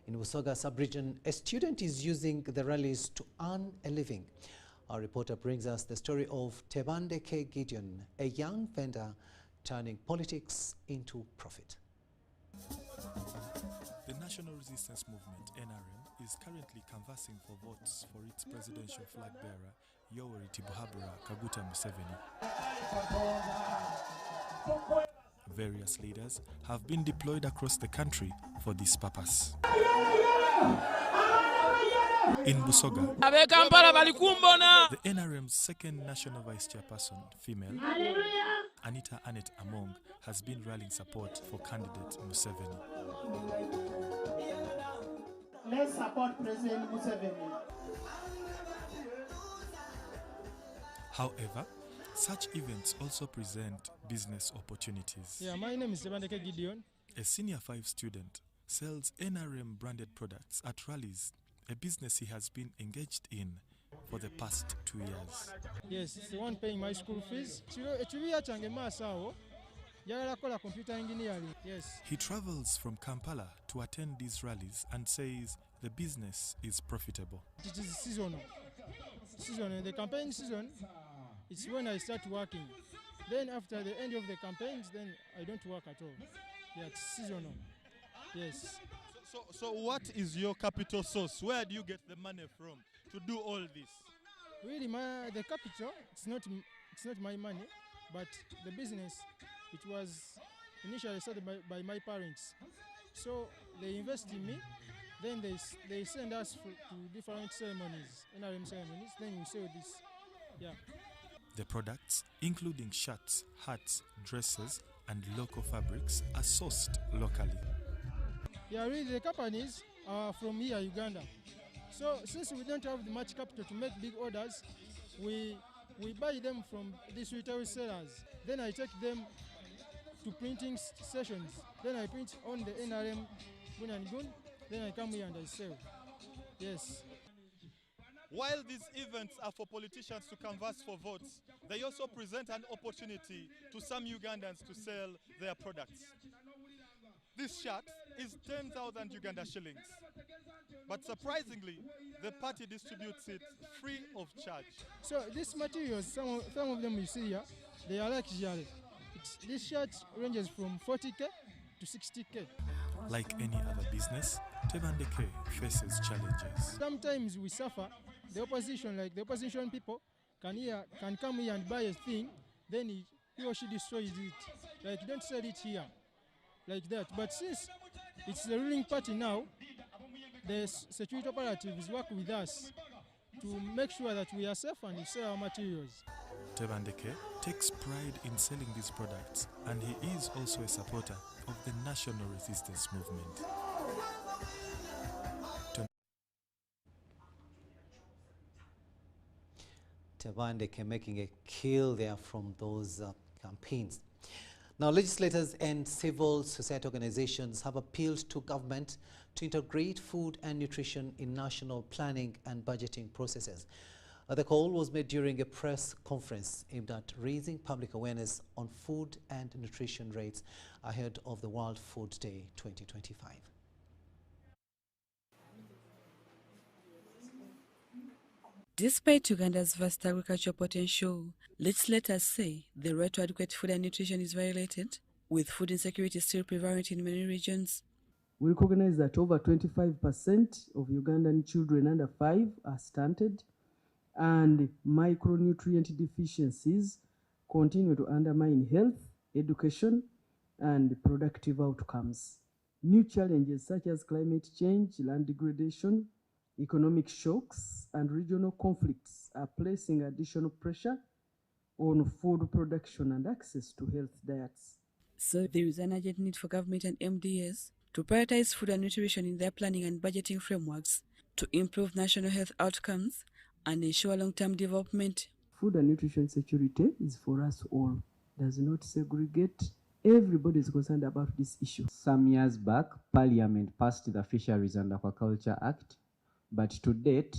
In Busoga sub-region, a student is using the rallies to earn a living. Our reporter brings us the story of Tebandeke Gideon, a young vendor turning politics into profit. The National Resistance Movement, NRM, is currently canvassing for votes for its presidential flag bearer, Yoweri Tibuhaburwa Kaguta Museveni. Various leaders have been deployed across the country for this purpose. In Busoga, the NRM's second national vice chairperson, female, Anita Annette Among, has been rallying support for candidate Museveni. Let's support President Museveni. However, such events also present business opportunities. Yeah, my name is Tebandeke Gideon. A senior 5 student sells NRM branded products at rallies, a business he has been engaged in for the past 2 years. Yes, it's the one paying my school fees. Yes. He travels from Kampala to attend these rallies and says the business is profitable. It is seasonal. The campaign season, it's when I start working. Then after the end of the campaigns, then I don't work at all. Yeah, it's seasonal. Yes. So what is your capital source? Where do you get the money from to do all this? Really, the capital, it's not my money, but the business, it was initially started by my parents. So they invest in me, then they send us to different ceremonies, NRM ceremonies, then we sell this. Yeah. The products, including shirts, hats, dresses, and local fabrics, are sourced locally. Yeah, really, the companies are from here, Uganda. So since we don't have much capital to make big orders, we buy them from these retail sellers. Then I take them to printing sessions. Then I print on the NRM Gun and Gun. Then I come here and I sell. Yes. While these events are for politicians to canvass for votes, they also present an opportunity to some Ugandans to sell their products. This shirt is 10,000 Uganda shillings. But surprisingly, the party distributes it free of charge. So these materials, some of them you see here, they are luxury. This shirt ranges from 40k to 60k. Like any other business, Tebandeke faces challenges. Sometimes we suffer. The opposition people can come here and buy a thing, then he or she destroys it. Like, don't sell it here, like that. But since it's the ruling party now, the security operatives work with us to make sure that we are safe and we sell our materials. Tebandeke takes pride in selling these products, and he is also a supporter of the National Resistance Movement. Tebandeke making a kill there from those campaigns. Now, legislators and civil society organizations have appealed to government to integrate food and nutrition in national planning and budgeting processes. The call was made during a press conference aimed at raising public awareness on food and nutrition rates ahead of the World Food Day 2025. Despite Uganda's vast agricultural potential, legislators say the right to adequate food and nutrition is violated, with food insecurity still prevalent in many regions. We recognize that over 25% of Ugandan children under 5 are stunted, and micronutrient deficiencies continue to undermine health, education, and productive outcomes. New challenges such as climate change, land degradation, economic shocks, and regional conflicts are placing additional pressure on food production and access to health diets. So there is an urgent need for government and MDAs to prioritize food and nutrition in their planning and budgeting frameworks to improve national health outcomes and ensure long-term development. Food and nutrition security is for us all, does not segregate. Everybody is concerned about this issue. Some years back, Parliament passed the Fisheries and Aquaculture Act, but to date,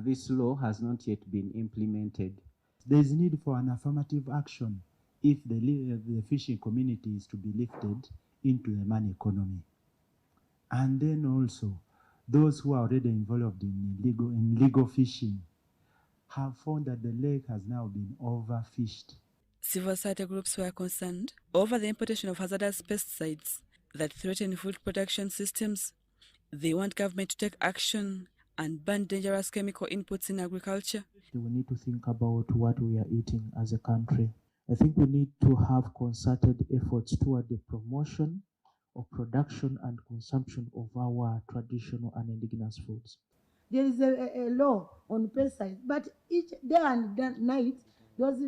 this law has not yet been implemented. There is need for an affirmative action if the fishing community is to be lifted into the money economy. And then also, those who are already involved in legal fishing have found that the lake has now been overfished. Civil society groups were concerned over the importation of hazardous pesticides that threaten food production systems. They want government to take action and ban dangerous chemical inputs in agriculture. We need to think about what we are eating as a country. I think we need to have concerted efforts toward the promotion of production and consumption of our traditional and indigenous foods. There is a law on pesticides, but each day and night, those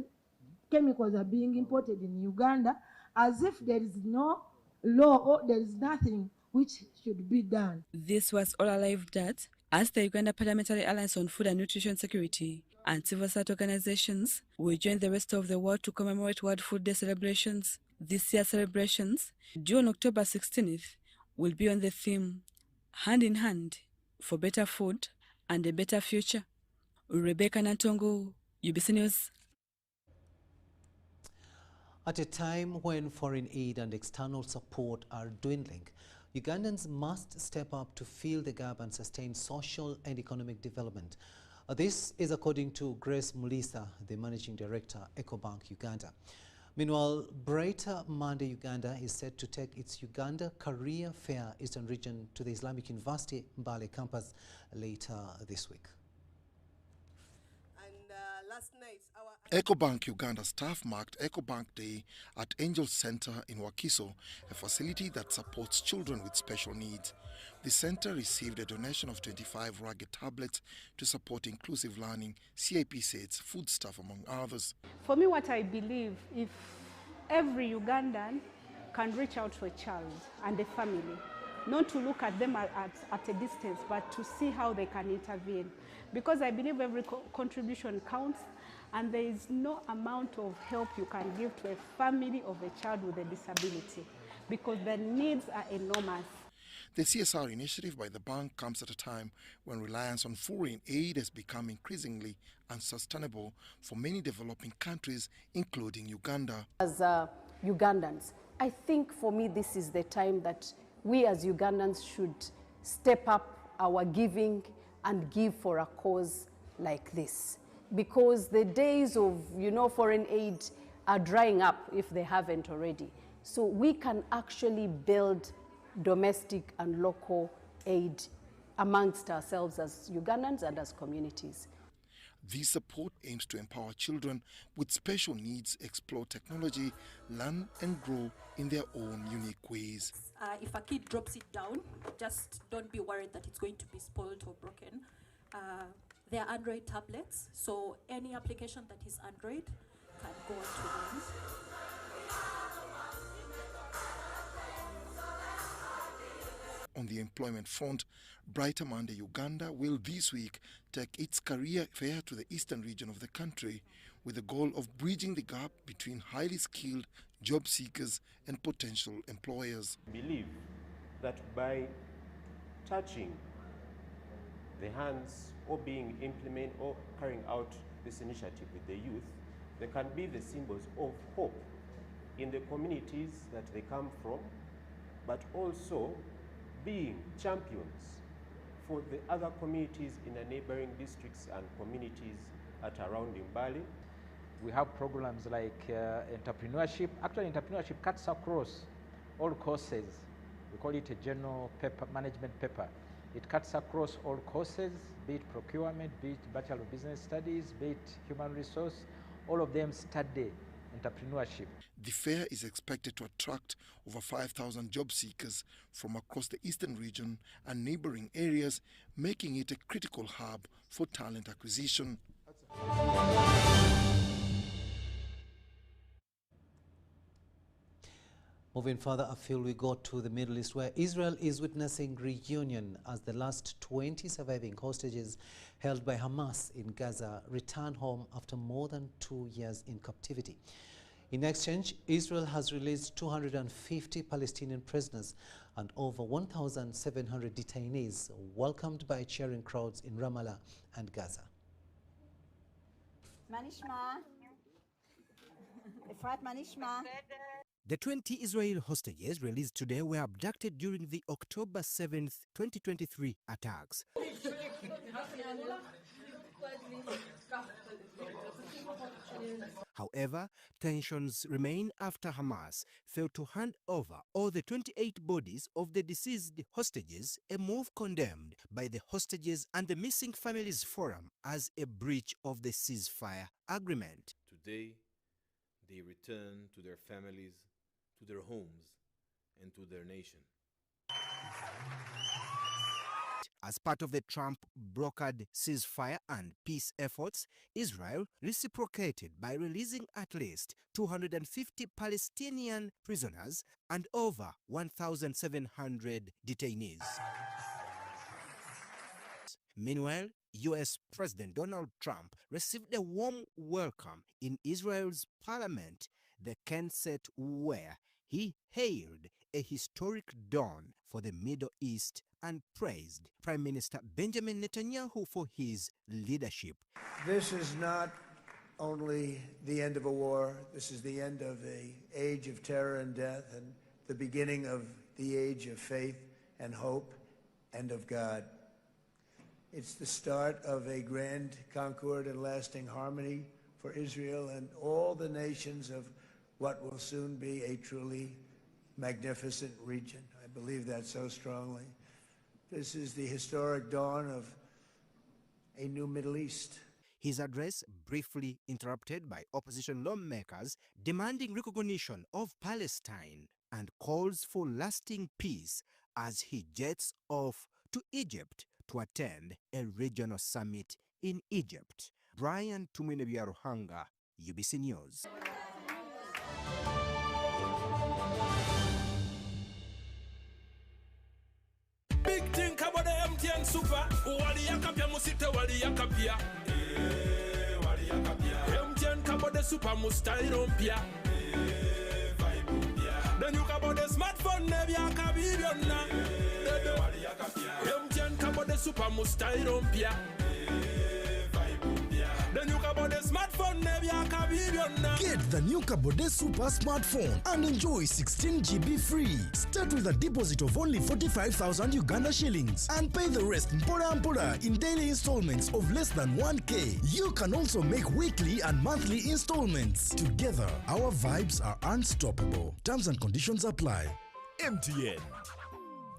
chemicals are being imported in Uganda as if there is no law or there is nothing which should be done. This was all arrived at as the Uganda Parliamentary Alliance on Food and Nutrition Security and civil society organizations will join the rest of the world to commemorate World Food Day celebrations. This year's celebrations, due on October 16th, will be on the theme Hand in Hand for Better Food and a Better Future. Rebecca Nantongo, UBC News. At a time when foreign aid and external support are dwindling, Ugandans must step up to fill the gap and sustain social and economic development. This is according to Grace Mulisa, the Managing Director, EcoBank Uganda. Meanwhile, Brighter Monday Uganda is set to take its Uganda Career Fair Eastern Region to the Islamic University Mbale campus later this week. Last night, EcoBank Uganda staff marked EcoBank Day at Angel Center in Wakiso, a facility that supports children with special needs. The center received a donation of 25 rugged tablets to support inclusive learning, CIP sets, foodstuff, among others. For me, what I believe, if every Ugandan can reach out to a child and a family, not to look at them at a distance, but to see how they can intervene. Because I believe every contribution counts, and there is no amount of help you can give to a family of a child with a disability, because the needs are enormous. The CSR initiative by the bank comes at a time when reliance on foreign aid has become increasingly unsustainable for many developing countries, including Uganda. As Ugandans, I think for me this is the time that we as Ugandans should step up our giving and give for a cause like this. Because the days of, foreign aid are drying up if they haven't already. So we can actually build domestic and local aid amongst ourselves as Ugandans and as communities. This support aims to empower children with special needs, explore technology, learn and grow in their own unique ways. If a kid drops it down, just don't be worried that it's going to be spoiled or broken. They are Android tablets, so any application that is Android can go to them. On the employment front, Brighter Monday Uganda will this week take its career fair to the eastern region of the country with the goal of bridging the gap between highly skilled job seekers and potential employers. I believe that by touching the hands or being implement or carrying out this initiative with the youth, they can be the symbols of hope in the communities that they come from, but also being champions for the other communities in the neighboring districts and communities at around Mbale. We have programs like entrepreneurship. Actually, entrepreneurship cuts across all courses. We call it a general paper, management paper. It cuts across all courses, be it procurement, be it Bachelor of Business Studies, be it human resource. All of them study entrepreneurship. The fair is expected to attract over 5,000 job seekers from across the eastern region and neighboring areas, making it a critical hub for talent acquisition. Moving further afield, we go to the Middle East, where Israel is witnessing reunion as the last 20 surviving hostages held by Hamas in Gaza return home after more than 2 years in captivity. In exchange, Israel has released 250 Palestinian prisoners and over 1,700 detainees, welcomed by cheering crowds in Ramallah and Gaza. Manishma. Efrat Manishma. The 20 Israeli hostages released today were abducted during the October 7th, 2023 attacks. However, tensions remain after Hamas failed to hand over all the 28 bodies of the deceased hostages, a move condemned by the Hostages and the Missing Families Forum as a breach of the ceasefire agreement. Today, they return to their families, to their homes, and to their nation. As part of the Trump-brokered ceasefire and peace efforts, Israel reciprocated by releasing at least 250 Palestinian prisoners and over 1,700 detainees. Meanwhile, U.S. President Donald Trump received a warm welcome in Israel's parliament, the Knesset, where he hailed a historic dawn for the Middle East and praised Prime Minister Benjamin Netanyahu for his leadership. This is not only the end of a war, this is the end of an age of terror and death and the beginning of the age of faith and hope and of God. It's the start of a grand concord and lasting harmony for Israel and all the nations of what will soon be a truly magnificent region. I believe that so strongly. This is the historic dawn of a new Middle East. His address briefly interrupted by opposition lawmakers demanding recognition of Palestine and calls for lasting peace as he jets off to Egypt to attend a regional summit in Egypt. Brian Tumwinebiaruhanga, UBC News. Big thing about the MTN Super. Wali yakapia musite wali yakapia. Wali yakapia. MTN kabo de super mustairo mpia. Then you kabo de smartphone nebi yakabibiona. Wali yakapia. MTN kabo de super mustairo mpia. Then you kabo de smartphone nebi yakabibiona. Get the new Kabode Super smartphone and enjoy 16 GB free. Start with a deposit of only 45,000 Uganda shillings and pay the rest in daily installments of less than 1K. You can also make weekly and monthly installments. Together, our vibes are unstoppable. Terms and conditions apply. MTN.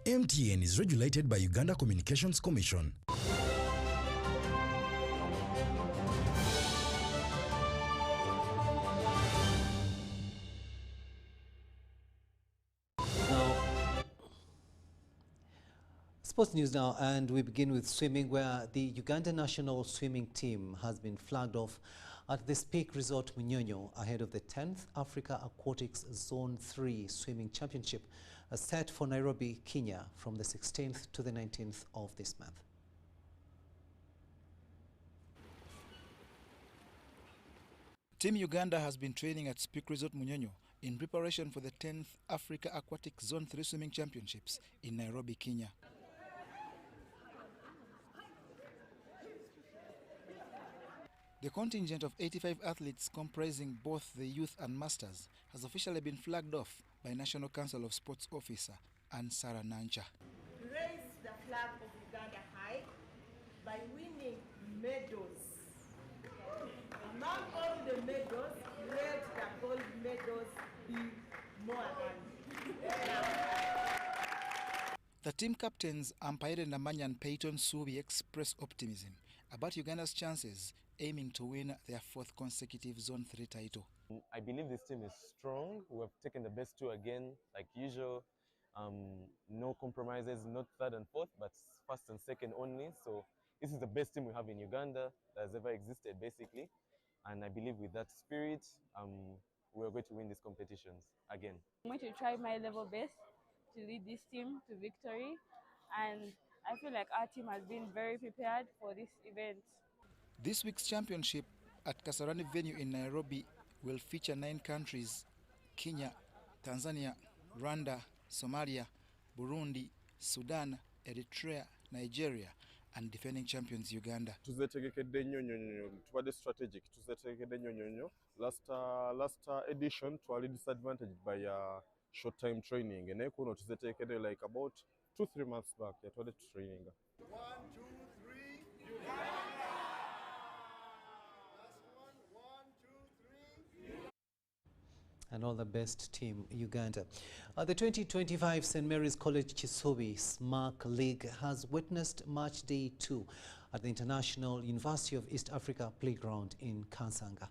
MTN is regulated by Uganda Communications Commission. Sports news now, and we begin with swimming, where the Uganda national swimming team has been flagged off at the Speak Resort Munyonyo ahead of the 10th Africa Aquatics Zone 3 Swimming Championship set for Nairobi, Kenya from the 16th to the 19th of this month. Team Uganda has been training at Speak Resort Munyonyo in preparation for the 10th Africa Aquatic Zone 3 Swimming Championships in Nairobi, Kenya. The contingent of 85 athletes comprising both the youth and masters has officially been flagged off by National Council of Sports Officer Ann Sarah Nancha. Raise the flag of Uganda high by winning medals. Among all the medals, let the gold medals be more than. The team captains Ampaire Namanya and Peyton Subi expressed optimism about Uganda's chances, aiming to win their 4th consecutive Zone 3 title. I believe this team is strong. We have taken the best two again, like usual. No compromises, not 3rd and 4th, but 1st and 2nd only. So this is the best team we have in Uganda that has ever existed, basically. And I believe with that spirit, we're going to win these competitions again. I'm going to try my level best to lead this team to victory, and I feel like our team has been very prepared for this event. This week's championship at Kasarani venue in Nairobi will feature 9 countries: Kenya, Tanzania, Rwanda, Somalia, Burundi, Sudan, Eritrea, Nigeria, and defending champions Uganda. Tuzetegekedde nnyo tubadde strategic. Tuzetegekedde nnyo. Last edition twali disadvantaged by short time training. Naye kuno tuzetegekedde like about 2-3 months back yatwali training. 1, 2, 3, Uganda! And all the best, Team Uganda. The 2025 St. Mary's College Kisubi SMARC League has witnessed match day 2 at the International University of East Africa Playground in Kansanga.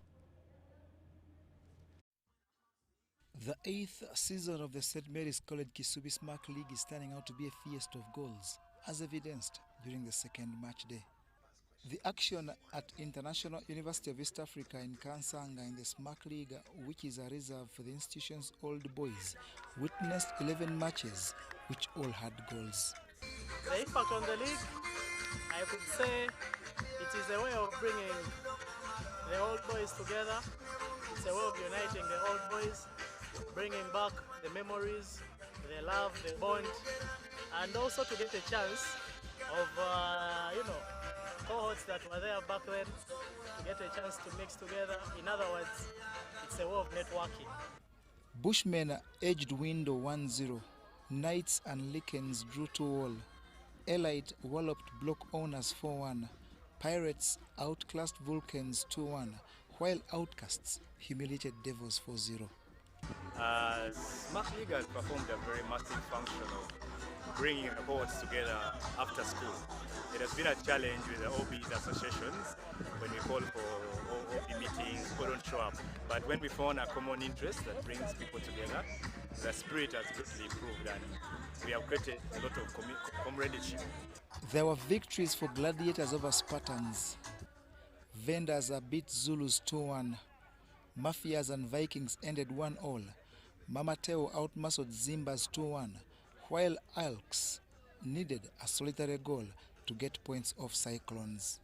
The 8th season of the St. Mary's College Kisubi SMARC League is turning out to be a feast of goals, as evidenced during the second match day. The action at International University of East Africa in Kansanga in the SMARC League, which is a reserve for the institution's old boys, witnessed 11 matches, which all had goals. The impact on the league, I could say it is a way of bringing the old boys together. It's a way of uniting the old boys, bringing back the memories, the love, the bond, and also to get a chance of, cohorts that were there back then to get a chance to mix together. In other words, it's a way of networking. Bushmen edged Window 1-0. Knights and Lichens drew 2-all. Elite walloped Block Owners 4-1. Pirates outclassed Vulcans 2-1, while Outcasts humiliated Devils 4-0. SMARC League has performed a very massive function of bringing the cohorts together after school. It has been a challenge with the OB's associations. When we call for OB meetings, people don't show up. But when we found a common interest that brings people together, the spirit has greatly improved and we have created a lot of comradeship. There were victories for Gladiators over Spartans. Vendors beat Zulus 2-1. Mafias and Vikings ended 1-all. Mamateo outmuscled Zimbas 2-1, while Elks needed a solitary goal to get points off Cyclones.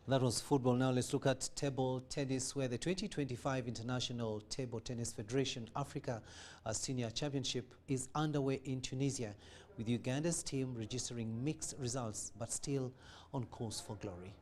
That was football. Now let's look at table tennis, where the 2025 International Table Tennis Federation Africa Senior Championship is underway in Tunisia, with Uganda's team registering mixed results but still on course for glory.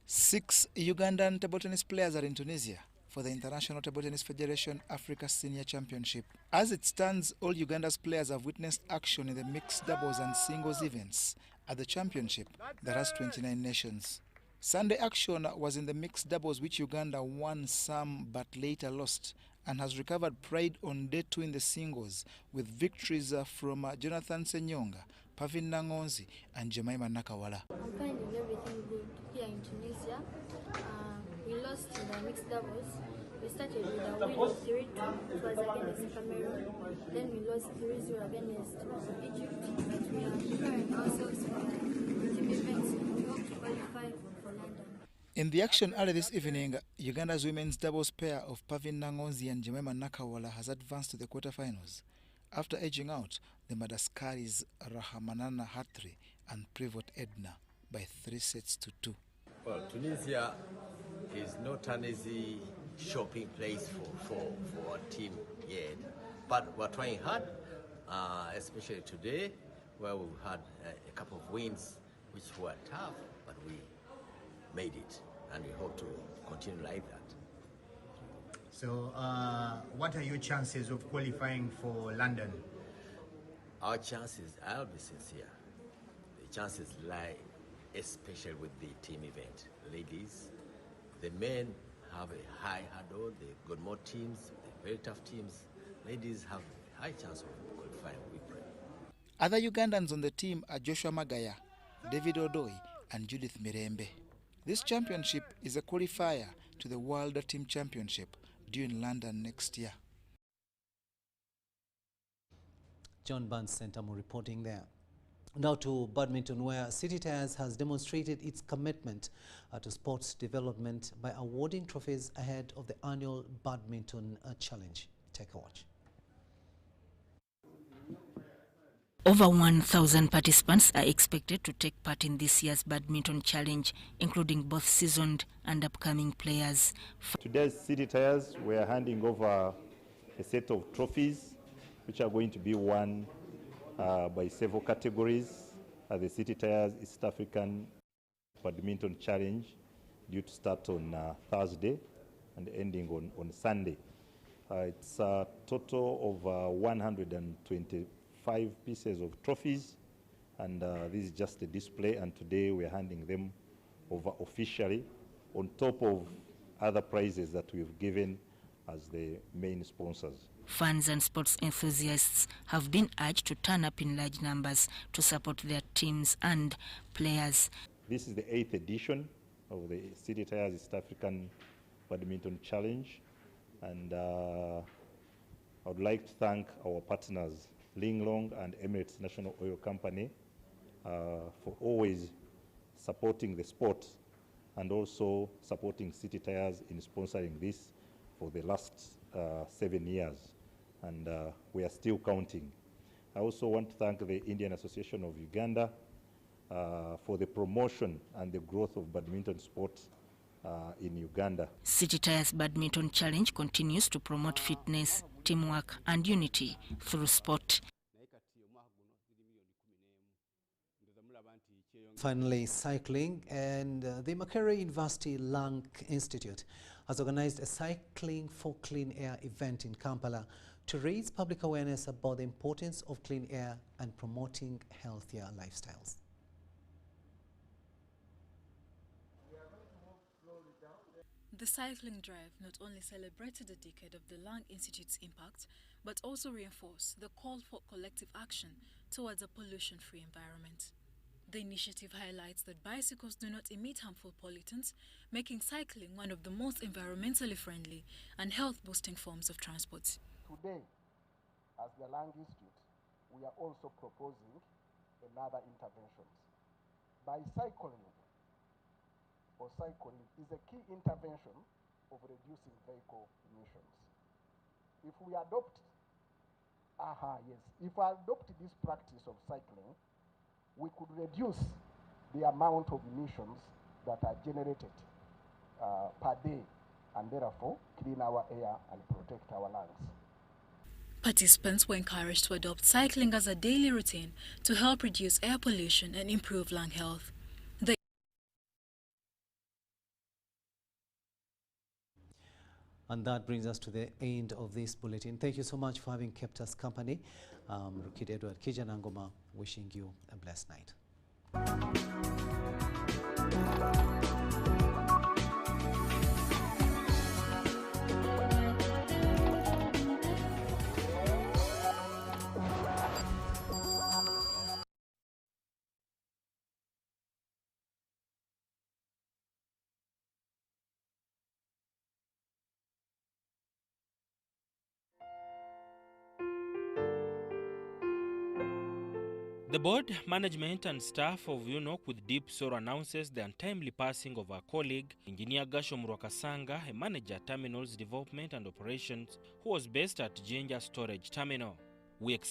6 Ugandan table tennis players are in Tunisia for the International Table Tennis Federation Africa Senior Championship. As it stands, all Uganda's players have witnessed action in the mixed doubles and singles events at the championship that has 29 nations. Sunday action was in the mixed doubles, which Uganda won some but later lost, and has recovered pride on day 2 in the singles with victories from Jonathan Senyonga, Pavin Nangonzi and Jemima Nakawala. I'm finding everything good here in Tunisia. We lost in the mixed doubles. We started with a win of 3-2, it was against Cameroon. Then we lost 3-0 against Egypt. But we are preparing ourselves for the team events. We hope to qualify for London. In the action early this evening, Uganda's women's doubles pair of Pavin Nangonzi and Jemima Nakawala has advanced to the quarterfinals after edging out the Madagascaris Rahamanana Hatri and Privot Edna by 3-2. Well, Tunisia is not an easy shopping place for a team yet, but we're trying hard, especially today, where we've had a couple of wins which were tough, but we made it, and we hope to continue like that. So, what are your chances of qualifying for London? Our chances, I'll be sincere, the chances lie especially with the team event. Ladies, the men have a high hurdle, they've got more teams, they're very tough teams. Ladies have a high chance of qualifying, we pray. Other Ugandans on the team are Joshua Magaya, David Odoi and Judith Mirembe. This championship is a qualifier to the World Team Championship due in London next year. John Burns Sentamu reporting there. Now to badminton, where City Tires has demonstrated its commitment to sports development by awarding trophies ahead of the annual badminton challenge. Take a watch. Over 1,000 participants are expected to take part in this year's badminton challenge, including both seasoned and upcoming players. Today's City Tires, we are handing over a set of trophies which are going to be won by several categories at the City Tires East African Badminton Challenge, due to start on Thursday and ending on Sunday. It's a total of 125 pieces of trophies, and this is just a display, and today we are handing them over officially on top of other prizes that we've given as the main sponsors. Fans and sports enthusiasts have been urged to turn up in large numbers to support their teams and players. This is the 8th edition of the City Tires East African Badminton Challenge, and I would like to thank our partners, Linglong and Emirates National Oil Company, for always supporting the sport and also supporting City Tires in sponsoring this for the last 7 years, and we are still counting. I also want to thank the Indian Association of Uganda for the promotion and the growth of badminton sport in Uganda. City Tires Badminton Challenge continues to promote fitness, teamwork and unity through sport. Finally, cycling, and the Makerere University Lung Institute has organized a Cycling for Clean Air event in Kampala to raise public awareness about the importance of clean air and promoting healthier lifestyles. The cycling drive not only celebrated a decade of the Lung Institute's impact, but also reinforced the call for collective action towards a pollution-free environment. The initiative highlights that bicycles do not emit harmful pollutants, making cycling one of the most environmentally friendly and health-boosting forms of transport. Today, as the Lung Institute, we are also proposing another intervention. Bicycling or cycling is a key intervention of reducing vehicle emissions. If we adopt, this practice of cycling, we could reduce the amount of emissions that are generated per day, and therefore clean our air and protect our lungs. Participants were encouraged to adopt cycling as a daily routine to help reduce air pollution and improve lung health. And that brings us to the end of this bulletin. Thank you so much for having kept us company. Rukid Edward Kijanangoma wishing you a blessed night. The board, management and staff of UNOC with deep sorrow announces the untimely passing of our colleague, Engineer Gashom Rwakasanga, a manager terminals development and operations who was based at Jinja Storage Terminal. We